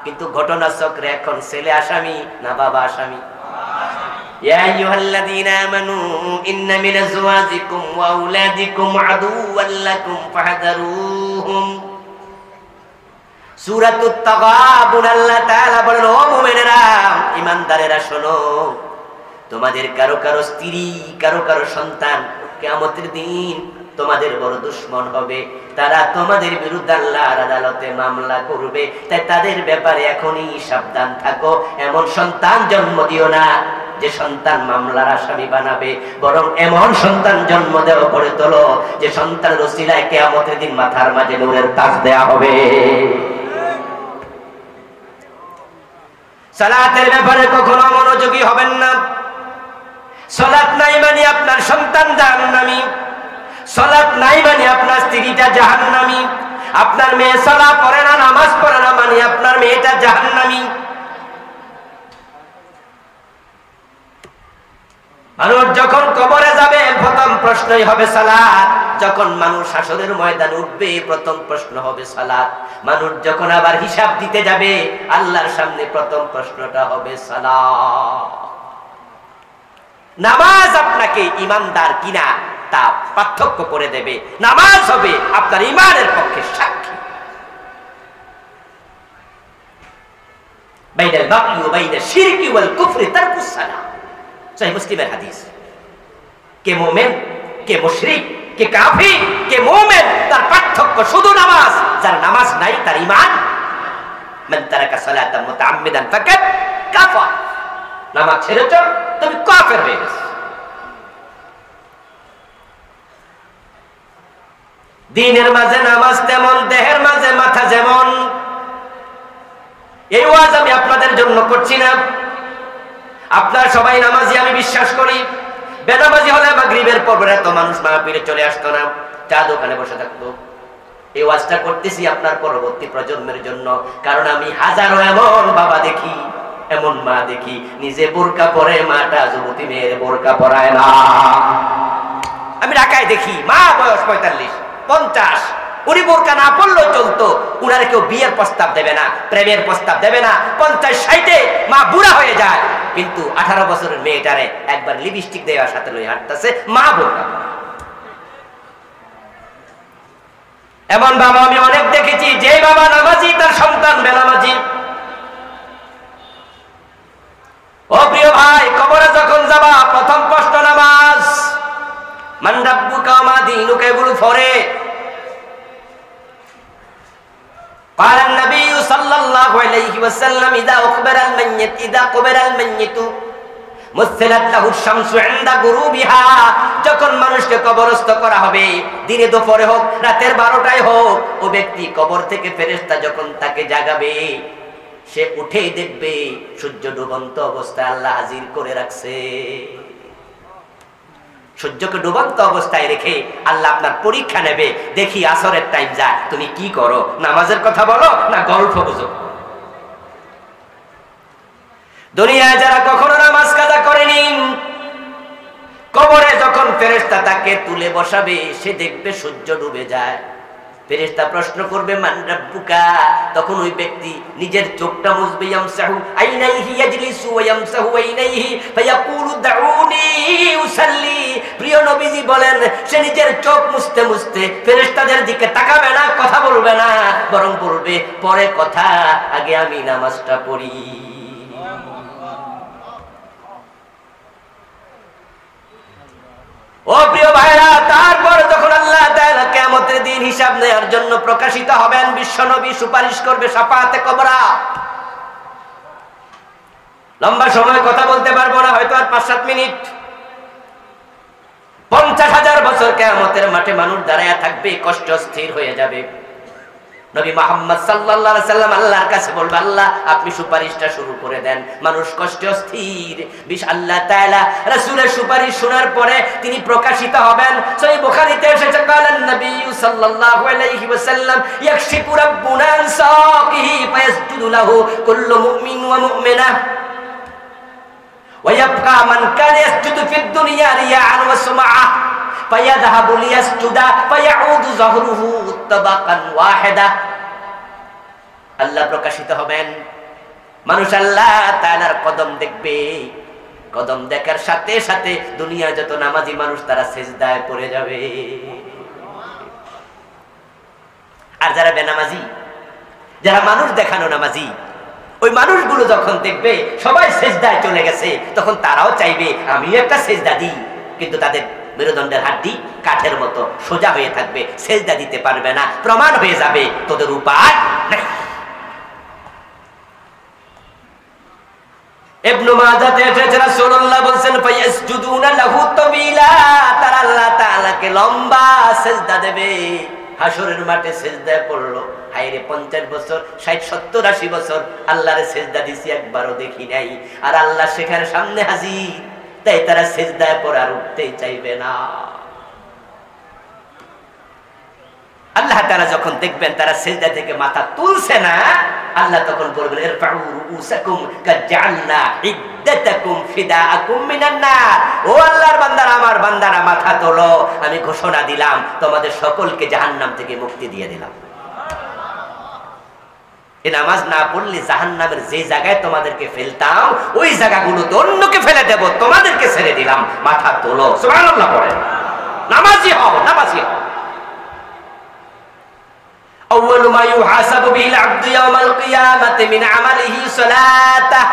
কিন্তু ঘটনা চক্রে এখন ছেলে আসামি না বাবা আসামি? يا أيها الذين آمنوا إن من أزواجكم وأولادكم عدوا لكم فاحذروهم। সূরাতুত তাগাবুন আল্লাহ তাআলা বলেন, ও মুমিনেরা, ঈমানদারেরা শোনো, তোমাদের কারো কারো স্ত্রী, কারো কারো সন্তান কিয়ামতের দিন তোমাদের বড় দুশমন হবে, তারা তোমাদের বিরুদ্ধে আল্লাহর আদালতে মামলা করবে। তাই তাদের ব্যাপারে এখনই সাবধান থাকো। এমন সন্তান জন্ম দিও না যে সন্তান মামলার আসামি বানাবে, বরং এমন সন্তান জন্ম দেওয়া করে তোলো যে সন্তানের ওসিলায় কিয়ামতের দিন মাথার মাঝে নূরের তাজ দেয়া হবে। সালাতের ব্যাপারে কখনো মনোযোগী হবেন না। সালাত নাই মানে আপনার সন্তান জাহান্নামী, সালাত নাই মানে আপনার স্ত্রীটা জাহান্নামী, আপনার মেয়ে সালাত পড়ে না, নামাজ পড়ে না মানে আপনার মেয়েটা জাহান্নামী। মানুষ যখন কবরে যাবে প্রথম প্রশ্নই হবে সালাত। যখন মানুষ হাসরের ময়দানে উঠবে প্রথম প্রশ্ন হবে সালাত। মানুষ যখন আবার হিসাব দিতে যাবে আল্লাহর সামনে প্রথম প্রশ্নটা হবে সালাত। নামাজ আপনাকে ঈমানদার কিনা তা পার্থক্য করে দেবে। নামাজ হবে আপনার ঈমানের পক্ষে সাক্ষী। বাইনাল বাগই ওয়া বাইনাশ শিরকি ওয়াল কুফরি তারকুস সালাহ, সহিহ মুসলিমের হাদিস। কে মুমিন, কে মুশরিক, কে কাফির, কে মুমিন, তার পার্থক্য শুধু নামাজ। যার নামাজ নাই তার ঈমান। মান তারাকা সালাতান মুতাআম্মিদান ফাকাদ কাফার। নামাজ ছেড়েছ তুমি কাফের হয়ে গেছো। দিনের মাঝে নামাজ তেমন, দেহের মাঝে মাথা যেমন। এই ওয়াজ আমি আপনাদের জন্য করছি না। আপনারা সবাই নামাজি আমি বিশ্বাস করি। বেনামাজি হলে মাগরিবের পরে এত মানুষ মাহফিলে চলে আসতো না, চা দোকানে বসে থাকতো। এই ওয়াজটা করতেছি আপনার পরবর্তী প্রজন্মের জন্য, কারণ আমি হাজারো এমন বাবা দেখি, এমন মা দেখি নিজে বোরকা পরে মাটা যুবতী মেয়ের বোরকা পরায় না। আমি ঢাকায় দেখি মা বয়স 45-50, উনি বোরকা না পড়লেও চলতো, উনারে কেউ বিয়ের প্রস্তাব দেবে না, প্রেমের প্রস্তাব দেবে না। 50-60-এ মা বুড়া হয়ে যায়, কিন্তু 18 বছরের মেয়েটারে একবার লিপস্টিক দেওয়ার সাথে লই হাঁটতেছে, মা বোরকা। এমন বাবা আমি অনেক দেখেছি, যে বাবা নামাজি তার সন্তান বেনামাজি। ও প্রিয় ভাই, কবরে যখন যাবা প্রথম প্রশ্ন নামাজ। মান রাব্বুকা ওয়া মা দীনুকা, এগুলো পড়ে। قال النبي صلى الله عليه وسلم إذا قبر الميت مثلت له الشمس عند غروبها। যখন মানুষকে কবরস্থ করা হবে, দিনে দুপুরে হোক রাতের 12টায় হোক, ও ব্যক্তি কবর থেকে ফেরেশতা যখন তাকে জাগাবে, সে উঠেই দেখবে সূর্য ডুবন্ত অবস্থায় আল্লাহ হাজির করে রাখছে। সূর্যকে ডুবন্ত অবস্থায় রেখে আল্লাহ আপনার পরীক্ষা নেবে। দেখি আসরের টাইম যায় তুমি কি করো, নামাজের কথা বলো না গল্প বুঝো। দুনিয়ায় যারা কখনো নামাজ কাজা করেনি, কবরে যখন ফেরেশতা তাকে তুলে বসাবে, সে দেখবে সূর্য ডুবে যায়। ফেরেশতা প্রশ্ন করবে মান রাব্বুকা, তখন ওই ব্যক্তি নিজের চোখটা মুছবে, ইয়ামসাহু আইনাইহি ইয়াজলিসু ওয়া ইয়ামসাহু আইনাইহি ফায়াকুলু দাউনি উসাল্লি। প্রিয় নবীজি বলেন, সে নিজের চোখ মুছতে মুছতে ফেরেশতাদের দিকে তাকাবে না, কথা বলবে না, বরং বলবে পরে কথা, আগে আমি নামাজটা পড়ি। ও প্রিয় ভাইরা, তারপর যখন আল্লাহ তাআলা কিয়ামতের দিন হিসাব নেওয়ার জন্য প্রকাশিত হবেন, বিশ্বনবী সুপারিশ করবে শাফাআতে কুবরা। লম্বা সময় কথা বলতে পারবো না, হয়তো আর 5-7 মিনিট। 50,000 বছর কিয়ামতের মাঠে মানুষ দাঁড়ায়া থাকবে, কষ্ট স্থির হয়ে যাবে। নবী মুহাম্মদ সাল্লাল্লাহু আলাইহি সাল্লাম আল্লাহর কাছে বলবে, আল্লাহ আপনি সুপারিশটা শুরু করে দেন। মানুষ কষ্টে অস্থির। আল্লাহ তাআলা রাসূলের সুপারিশ শোনার পরে তিনি প্রকাশিত হবেন। সহিহ বুখারীতে এসেছে, কালান নবী সাল্লাল্লাহু আলাইহি ওয়াসাল্লাম ইয়াকশিফু রাব্বুনা আন সাকিহি ফায়াসজুদু লাহু কুল্লু মুমিন ওয়া মুমিনা ওয়া ইয়াবকা মান কানা ইয়াসজুদু ফিদ দুনিয়া রিয়াআন ওয়া সুমআ ফায়াযহাবু লিয়াসজুদা ফায়াউদু যহরুহু তাবাকান ওয়াহিদা। আল্লাহ প্রকাশিত হবেন, মানুষ আল্লাহ তাআলার কদম দেখবে। কদম দেখার সাথে সাথে দুনিয়ার যত নামাজি মানুষ তারা সিজদায় পড়ে যাবে। আর যারা বেনামাজি, যারা মানুষ দেখানো নামাজি, ওই মানুষগুলো যখন দেখবে সবাই সিজদায় চলে গেছে, তখন তারাও চাইবে আমিও একটা সিজদা দিই, কিন্তু তাদের মেরুদণ্ডের হাড্ডি কাঠের মতো সোজা হয়ে থাকবে, সিজদা দিতে পারবে না। প্রমাণ হয়ে যাবে তোদের উপায় নাই। ইবনে মাজাতে এসেছে, রাসূলুল্লাহ বলেন ফায়াসজুদুনা লাহু তাবিলা, তারা আল্লাহ তাআলাকে লম্বা সিজদা দেবে। হাসরের মাঠে সিজদায় পড়লো, হায়রে 50 বছর 60 70 80 বছর আল্লাহরে সিজদা দিছি, একবারও দেখি নাই। আর আল্লাহ সেখানে সামনে হাজির, তাই তারা সিজদায় পড়ে আর উঠতেই চাইবে না। আল্লাহ তাআলা যখন দেখবেন তারা সিজদা থেকে মাথা তুলছে না, আল্লাহ তখন বলবেন ইরফাউ রুউসাকুম কাজআলনা ইদ্দাতাকুম ফিদাআকুম মিনান নার। ও আল্লাহর বান্দারা, আমার বান্দারা মাথা তোলো, আমি ঘোষণা দিলাম তোমাদের সকলকে জাহান্নাম থেকে মুক্তি দিয়ে দিলাম। এই নামাজ না পড়লে জাহান্নামের যে জায়গায় তোমাদেরকে ফেলতাম, ওই জায়গাগুলোতে অন্যকে ফেলে দেব, তোমাদেরকে ছেড়ে দিলাম, মাথা তোলো। সুবহানাল্লাহ পড়েন, নামাজি হও, নামাজি হও। আউয়ালু মা ইউহাসাবু বিল আবদু ইয়াওমাল কিয়ামাতি মিন আমালিহি সালাতাহ।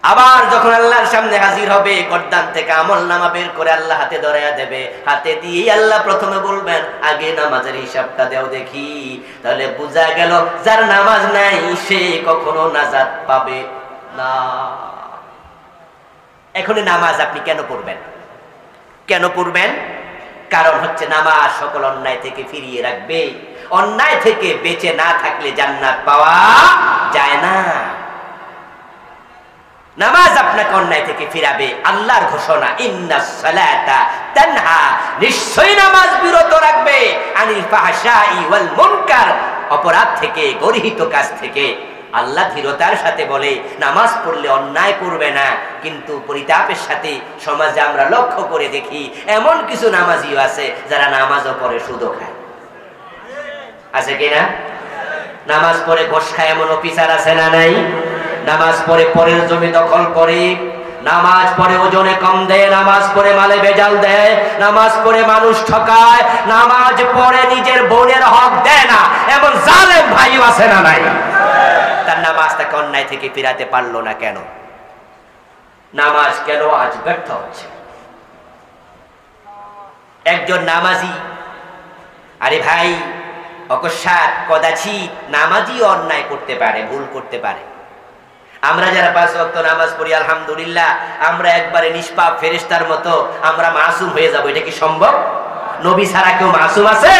আবার যখন আল্লাহর সামনে হাজির হবে, গর্দান থেকে আমলনামা বের করে আল্লাহ হাতে ধরায়া দেবে। হাতে দিয়ে আল্লাহ প্রথমে বলবেন আগে নামাজের হিসাবটা দাও দেখি। তাহলে বোঝা গেল যার নামাজ নাই সে কখনো নাজাত পাবে না। এখন নামাজ আপনি কেন পড়বেন? কেন পড়বেন? কারণ হচ্ছে নামাজ সকল অন্যায় থেকে ফিরিয়ে রাখবে। অন্যায় থেকে বেঁচে না থাকলে জান্নাত পাওয়া যায় না। নামাজ আপনাকে অন্যায় থেকে ফিরাবে। আল্লাহর ঘোষণা, ইন্নাস সালাতা তানহা, নিশ্চয়ই নামাজ বিরত রাখবে আনিল ফাহশাই ওয়াল মুনকার, অপরাধ থেকে, গর্হিত কাজ থেকে। আল্লাহ ধীরতার সাথে বলে নামাজ পড়লে অন্যায় করবে না, কিন্তু পরিতাপের সাথে সমাজে আমরা লক্ষ্য করে দেখি এমন কিছু নামাজিও আছে যারা নামাজও পড়ে সুদও খায়। আছে কিনা? নামাজ পড়ে ঘোষ খায় এমন অফিসার আছে না নাই? নামাজ পড়ে পরের জমি দখল করে, নামাজ পড়ে ওজনে কম দেয়, নামাজ পড়ে মালে ভেজাল দেয়, নামাজ পড়ে মানুষ ঠকায়, নামাজ পড়ে নিজের বোনের হক দেয় না, এমন জালেম ভাইও আছে না নাই? তার নামাজ তাকে অন্যায় থেকে ফিরাতে পারলো না কেন? নামাজ কেন আজ ব্যর্থ হচ্ছে? একজন নামাজি, আরে ভাই অকস্মাৎ কদাচিৎ নামাজি অন্যায় করতে পারে, ভুল করতে পারে। আমরা যারা 5 ওয়াক্ত নামাজ পড়ি আলহামদুলিল্লাহ, আমরা একবারে নিষ্পাপ ফেরেশতার মতো আমরা মাসুম হয়ে যাব। এটা কি সম্ভব? নবী ছাড়া কেউ মাসুম আছে?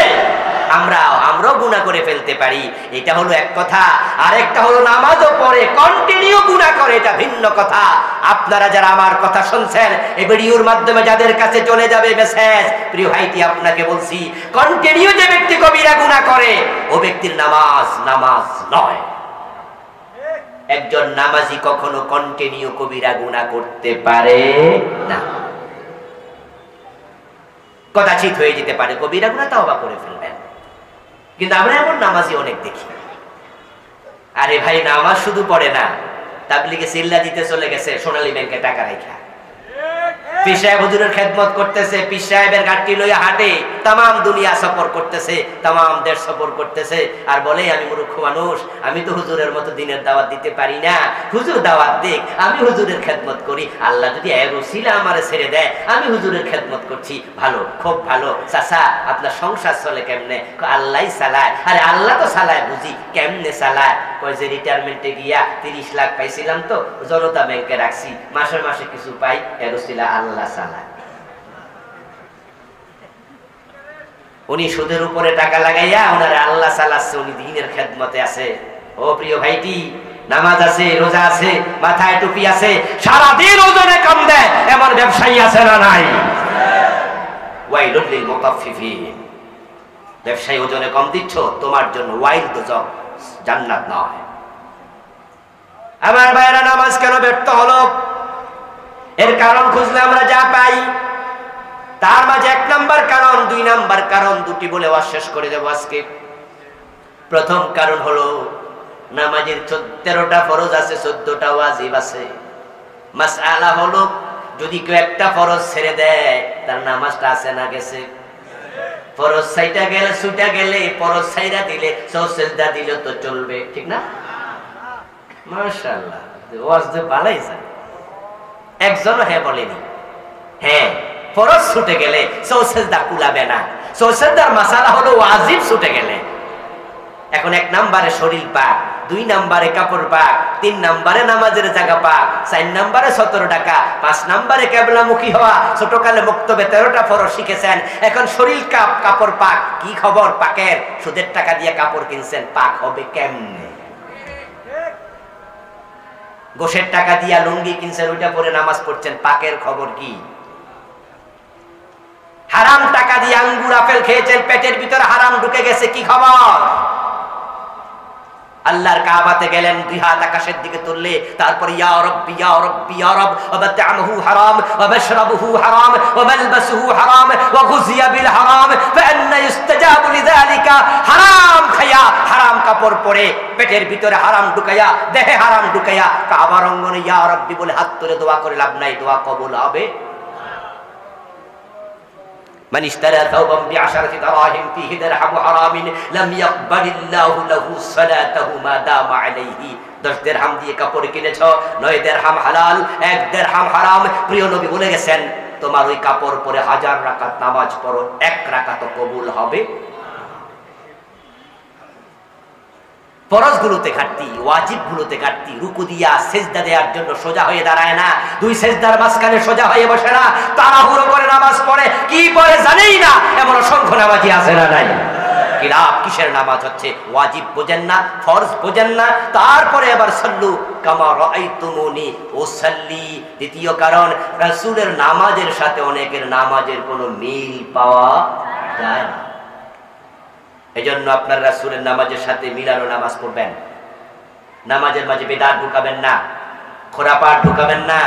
আমরাও গুনাহ করে ফেলতে পারি, এটা হলো এক কথা। আরেকটা হলো নামাজও পড়ে কন্টিনিউ গুনাহ করে, এটা ভিন্ন কথা। আপনারা যারা আমার কথা শুনছেন, এই ভিডিওর মাধ্যমে যাদের কাছে চলে যাবে মেসেজ, প্রিয় ভাইটি আপনাকে বলছি, কন্টিনিউ যে ব্যক্তি কবিরা গুনাহ করে ও ব্যক্তির নামাজ নয়। একজন নামাজি কখনো কন্টিনিউ কবিরা গুনাহ করতে পারে না। কদাচিৎ হয়ে যেতে পারে, কবিরা গুনাহ তওবা করে ফেলবেন। কিন্তু আমরা এমন নামাজি অনেক দেখি, আরে ভাই নামাজ শুধু পড়ে না, তাবলিগে সিল্লা দিতে চলে গেছে সোনালী ব্যাংকে টাকা রাখা, পীর সাহেব হুজুরের খেদমত করতেছে, পীর সাহেবের গাড়ি লইয়া হাঁটে, তামাম দুনিয়া সফর করতেছে, তামাম দেশ সফর করতেছে, আর বলে আমি মূর্খ মানুষ, আমি তো হুজুরের মতো দিনের দাওয়াত দিতে পারি না, হুজুর দাওয়াত দেখ, আমি হুজুরের খেদমত করি, আল্লাহ যদি এরসিলা আমারে ছেড়ে দেয়, আমি হুজুরের খেদমত করছি, ভালো, খুব ভালো। চাচা আপনার সংসার চলে কেমনে? আল্লাহ চালায়। আরে আল্লাহ তো চালায় বুঝি, কেমনে চালায়? কয় যে রিটায়ারমেন্টে গিয়া 30 লাখ পাইছিলাম তো জনতা ব্যাংকে রাখছি, মাসে মাসে কিছু পাই, এরসিলা আল্লাহ চালায়। উনি সুদের উপরে টাকা লাগাইয়া ওনারে আল্লাহ চালাচ্ছে, উনি দ্বীনের খেদমতে আছে। ও প্রিয় ভাইটি, নামাজ আছে, রোজা আছে, মাথায় টুপি আছে, সারাদিন ওজনে কম দেয় এমন ব্যবসায়ী আছে না নাই? ওয়াইলুল লিল মুতাফফিফিন, ব্যবসায়ী ওজনে কম দিচ্ছ, তোমার জন্য ওয়াইল দোজখ, জান্নাত নয়। আমার ভাইরা নামাজ কেন ব্যর্থ হলো? এর কারণ খুঁজলে আমরা যা পাই, তার মাঝে 1 নাম্বার কারণ, 2 নাম্বার কারণ, দুটি বলে ওয়াজ শেষ করে দেব আজকে। প্রথম কারণ হলো নামাজের 13টা ফরজ আছে, 14টা ওয়াজিব আছে। মাসআলা হলো যদি কেউ একটা ফরজ ছেড়ে দেয় তার নামাজটা আছে না গেছে? ফরজ ছাইটা গেলে, ছুটা গেলে, ফরজ ছাইরা দিলে, সেজদা দিলে তো চলবে, ঠিক না? মাশাআল্লাহ, ওয়াজ যে ভালোই যায়, একজনও হ্যাঁ বলেনি। হ্যাঁ, ফরজ ছুটে গেলে সেজদা কুলাবে না। সেজদার মাসালা হলো ওয়াজিব ছুটে গেলে। এখন 1 নম্বরে শরীর পাক, 2 নম্বরে কাপড় পাক, 3 নম্বরে নামাজের জায়গা পাক, 4 নম্বরে 17 টাকা, 5 নম্বরে কিবলামুখী হওয়া। ছোটকালে মক্তবে 13টা ফরজ শিখেছেন, এখন শরীর কাপড় পাক। কি খবর পাকের? সুদের টাকা দিয়ে কাপড় কিনছেন, পাক হবে কেমনে? গোশের টাকা দিয়া লুঙ্গি কিনছেন, ওইটা পরে নামাজ পড়ছেন, পাকের খবর কি? হারাম টাকা দিয়ে আঙ্গুর আপেল খেয়েছেন, পেটের ভিতরে হারাম ঢুকে গেছে, কি খবর? আল্লাহর কাবাতে গেলেন, 2 হাত আকাশের দিকে তুললে, তারপরে ইয়া রাব্বি ইয়া রাব্বি ইয়া রাব, ওয়া বাতআমহু হারাম ওয়া মাশরাবুহু হারাম ওয়া মালবাসুহু হারাম ওয়া গুযিয়া বিল হারাম ফাআন্না ইস্তাজাবু লিযালিকা। হারাম খায়া, হারাম কাপড় পরে, পেটের ভিতরে হারাম ঢুকায়া, দেহে হারাম ঢুকায়া, কাবার অঙ্গনে ইয়া রাব্বি বলে হাত তুলে দোয়া করে লাভ নাই, দোয়া কবুল হবে? من اشترى ثوبا ب10 دراهم فيه درهم حرام لم يقبل الله له صلاته ما دام عليه। 10 দিরহাম দিয়ে কাপড় কিনেছো, 9 দিরহাম হালাল, 1 দিরহাম হারাম। প্রিয় নবী বলে গেছেন, তোমার ওই কাপড় পরে 1000 রাকাত নামাজ পড়ো, 1 রাকাতও কবুল হবে। ফরজগুলোতে ঘাটতি, ওয়াজিবগুলোতে ঘাটতি। রুকু দিয়া সেজদা দেওয়ার জন্য সোজা হয়ে দাঁড়ায় না, 2 সেজদার মাঝখানে সোজা হয়ে বসে না, তাড়াহুড়ো করে নামাজ পড়ে, কি পড়ে জানেই না, এমন অসংখ্য নামাজি আছে না নাই? কি লাভ? কিসের নামাজ হচ্ছে? ওয়াজিব বোঝেন না, ফরজ বোঝেন না, তারপরে আবার সাল্লু কামা রাআইতুমুনি উসাল্লি। দ্বিতীয় কারণ, রাসূলের নামাজের সাথে অনেকের নামাজের কোনো মিল পাওয়া যায় না। এজন্য আপনার রাসূলের নামাজের সাথে মিলানো নামাজ পড়বেন। নামাজের মাঝে বেদাত ঢুকাবেন না, খোরাপাট ঢুকাবেন না,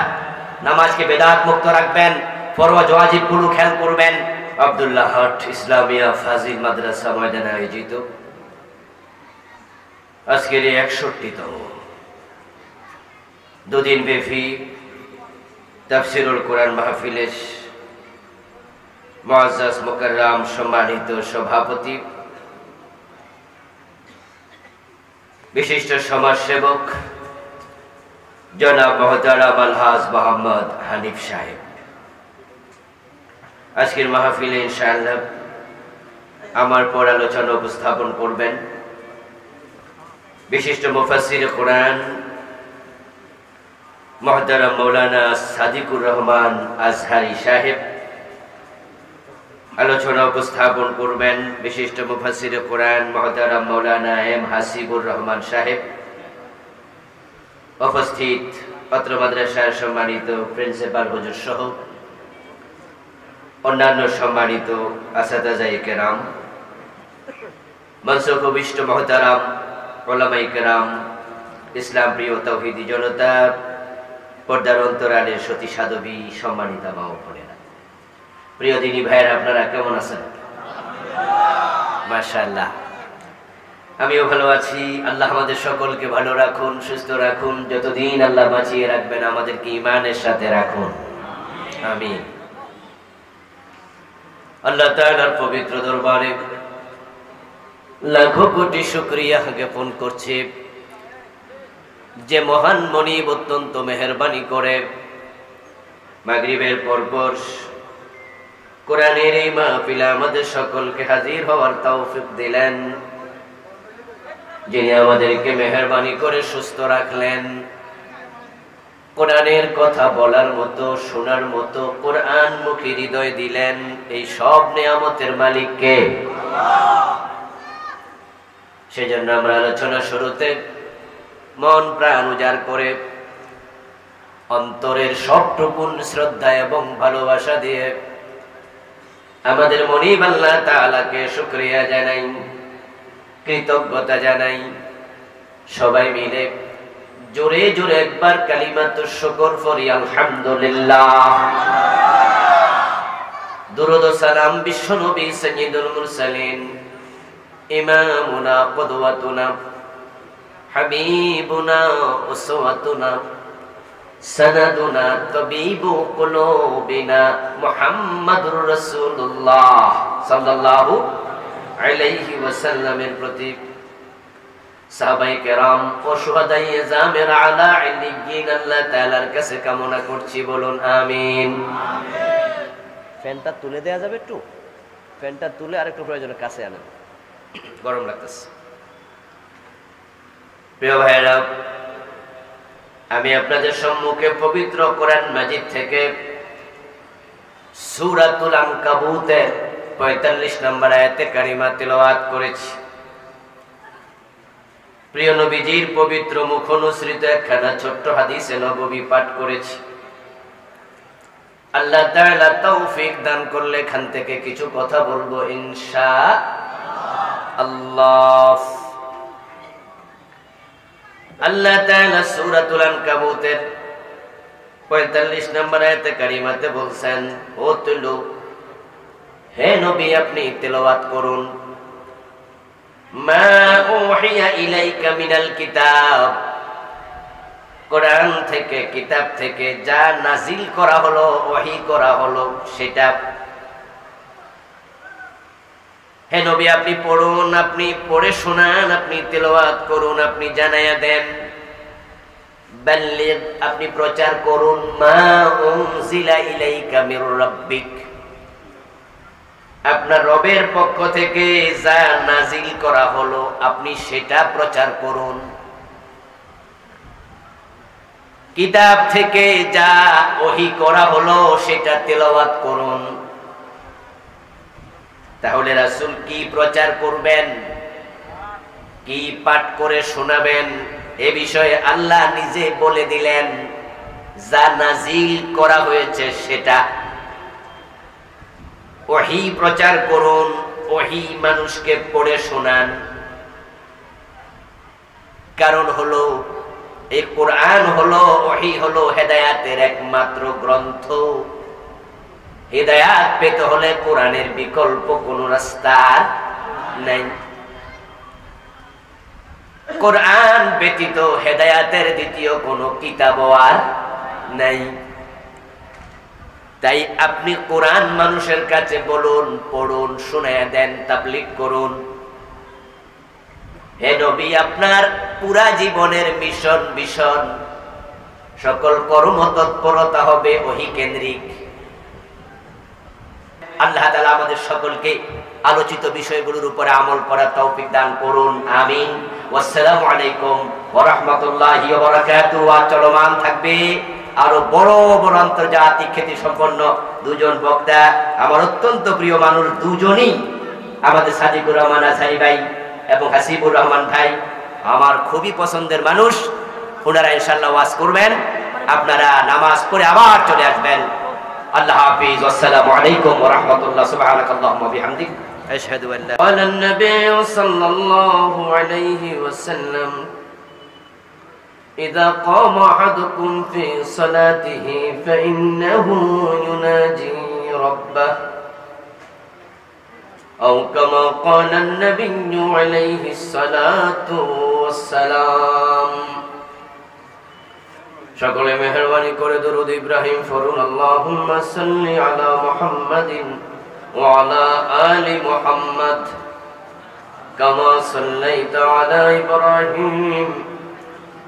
নামাজকে বেদাত মুক্ত রাখবেন। ফরজ ওয়াজিবগুলো খেয়াল করবেন। আব্দুল্লাহ হাট ইসলামিয়া ফাজিল মাদ্রাসা ময়দানে আয়োজিত আজকের এই 61তম 2 দিন ব্যাপী তাফসীরুল কোরআন মাহফিলে মুআজ্জাজ মুকাররম সম্মানিত সভাপতি, বিশিষ্ট সমাজসেবক জনাব মুহতারাম আলহাজ মোহাম্মদ হানিফ সাহেব, আজকের মাহফিলে ইনশাআল্লাহ আমার পর আলোচনা উপস্থাপন করবেন বিশিষ্ট মুফাসসির কোরআন মুহতারাম মাওলানা সাদিকুর রহমান আজহারি সাহেব। আলোচনা উপস্থাপন করবেন বিশিষ্ট মুফাসসির কোরআন মুহতারাম মাওলানা এম হাসিবুর রহমান সাহেব। উপস্থিত পত্র মাদ্রাসার সম্মানিত প্রিন্সিপাল হুজুর সহ অন্যান্য সম্মানিত আসাতাজায়ে কেরাম, মনসুখ বিষ্ট মুহতারাম উলামায়ে কেরাম, ইসলাম প্রিয় তাওহীদি জনতা, পর্দার অন্তরালের সতী সাধবী, সম্মানিতা মা ও বোনেরা, প্রিয় দিনী ভাইয়েরা, আপনারা কেমন আছেন? মাশাআল্লাহ, আমিও ভালো আছি। আল্লাহ আমাদের সকলকে ভালো রাখুন, সুস্থ রাখুন। যতদিন আল্লাহ বাঁচিয়ে রাখবেন আমাদেরকে ঈমানের সাথে রাখুন, আমিন। আল্লাহ তাআলার পবিত্র দরবারে লাখো কোটি শুকরিয়া জ্ঞাপন করছি, যে মহান মনিব অত্যন্ত মেহেরবানি করে মাগরিবের পরপর কোরআনের এই মাহফিলে আমাদের সকলকে হাজির হওয়ার তৌফিক দিলেন, যিনি আমাদেরকে মেহেরবানি করে সুস্থ রাখলেন, কোরআনের কথা বলার মতো, শোনার মতো কোরআন মুখী হৃদয় দিলেন। এই সব নিয়ামতের মালিক কে? সেজন্য আমরা আলোচনা শুরুতে মন প্রাণ উজাড় করে অন্তরের সবটুকুন শ্রদ্ধা এবং ভালোবাসা দিয়ে আমাদের মনিব আল্লাহ তাআলাকে শুকরিয়া জানাই, কৃতজ্ঞতা জানাই। সবাই মিলে জোরে জোরে একবার কালিমাতুশ শুকর পড়ি, আলহামদুলিল্লাহ। দুরূদ ও সালাম বিশ্ব নবী সাইয়্যিদুল মুরসালিন, ইমামুনা কুদওয়াতুনা, হাবিবুনা উসওয়াতুনা, সানাদুনা তাবিবু কুলুবিনা, মুহাম্মাদুর রাসূলুল্লাহ সাল্লাল্লাহু আলাইহি ওয়াসাল্লামের প্রতি সাহাবায়ে কেরাম ও শুহাদায়ে জামের আলা ইল্লিয়িন আল্লাহ তাআলার কাছে কামনা করছি, বলুন আমিন। ফ্যানটা তুলে দেয়া যাবে? একটু ফ্যানটা তুলে আরেকটু প্রয়োজনের কাছে আনেন, গরম লাগতেছে। প্রিয় ভাইরা, আমি আপনাদের সম্মুখে পবিত্র কোরআন মাজিদ থেকে সূরাতুল আনকাবুতের ৪৫ নম্বর আয়াতে কারিমা তিলাওয়াত করেছি। প্রিয় নবীজির পবিত্র মুখ অনুসৃত একখানা ছোট্ট হাদিসে নববী পাঠ করেছি। আল্লাহ তাআলা তৌফিক দান করলে এখান থেকে কিছু কথা বলবো ইনশাআল্লাহ। আল্লাহ তাআলা সূরাতুল আনকাবুতের ৪৫ নম্বর আয়াতে কারিমাতে বলছেন, ও তুলু, হে নবী আপনি তেলাওয়াত করুন, মা উহিয়া ইলাইকা মিনাল কিতাব, কোরআন থেকে, কিতাব থেকে যা নাজিল করা হলো, ওহী করা হলো সেটা। হে নবী আপনি পড়ুন, আপনি পড়ে শোনান, আপনি তেলাওয়াত করুন, আপনি জানায়া দেন। বাল্লিগ, আপনি প্রচার করুন, মা উনজিলা ইলাইকা মির রাব্বিক, আপনার রবের পক্ষ থেকে যা নাজিল করা হলো আপনি সেটা প্রচার করুন। কিতাব থেকে যা ওহী করা হলো সেটা তেলাওয়াত করুন। তাহলে রাসূল কি প্রচার করবেন, কি পাঠ করে শোনাবেন, এ বিষয়ে আল্লাহ নিজে বলে দিলেন, যা নাজিল করা হয়েছে সেটা। ওহী প্রচার করুন, ওহী মানুষকে পড়ে শোনান। কারণ হলো এই কোরআন হলো, ওহী হলো হেদায়েতের একমাত্র গ্রন্থ। হেদায়েত পেতে হলে কোরআনের বিকল্প কোনো রাস্তা নাই। কোরআন ব্যতীত হেদায়েতের দ্বিতীয় কোনো কিতাব আর নাই। তাই আপনি কোরআন মানুষের কাছে বলুন, পড়ুন, শুনায়া দেন, তাবলীগ করুন। হে নবী, আপনার পুরা জীবনের মিশন, ভিশন, সকল কর্মতৎপরতা হবে ওহী কেন্দ্রিক। আল্লাহ তাআলা আমাদের সকলকে আলোচিত বিষয়গুলোর উপরে আমল করার তৌফিক দান করুন, আমিন। আসসালামু আলাইকুম ওয়া রাহমাতুল্লাহি ওয়া বারাকাতুহু। চলমান থাকবে আরো বড় বড় আন্তর্জাতিক খ্যাতি সম্পন্ন দুজন বক্তা, আমার অত্যন্ত প্রিয় মানুষ দুজনই, আমাদের সাদিকুর রহমান আজহারী ভাই এবং হাসিবুর রহমান ভাই, আমার খুবই পছন্দের মানুষ। ওনারা ইনশাআল্লাহ ওয়াজ করবেন, আপনারা নামাজ পড়ে আবার চলে আসবেন। আল্লাহ হাফিজ, আসসালামু আলাইকুম ওয়া রাহমাতুল্লাহ। সুবহানাকাল্লাহুম্মা ওয়া বিহামদিক, আশহাদু আল্লা ইলাহা ইল্লা আনতা, নবী সাল্লাল্লাহু আলাইহি ওয়াসাল্লাম, إذا قام أحدكم في صلاته فإنه يناجي ربه أو كما قال النبي عليه الصلاة والسلام সকলে মেহেরবানি করে দরুদ ইব্রাহিম পড়ুন আল্লাহুম্মা সাল্লি আলা মুহাম্মাদিন ওয়া আলা আলি মুহাম্মাদ কামা সাল্লাইতা আলা ইব্রাহিম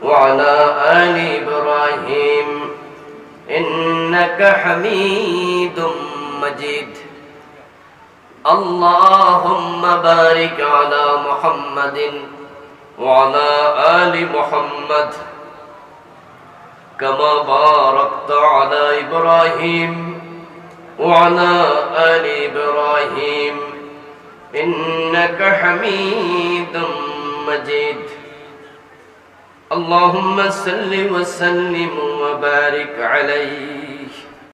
ওয়া আলা আলি ইব্রাহিম ইন্নাকা হামিদুম মাজিদ আল্লাহুম্মা বারিক আলা মুহাম্মাদিন ওয়া আলা আলি মুহাম্মাদ كما باركت على إبراهيم وعلى آل إبراهيم إنك حميد مجيد اللهم صل وسلم وبارك عليه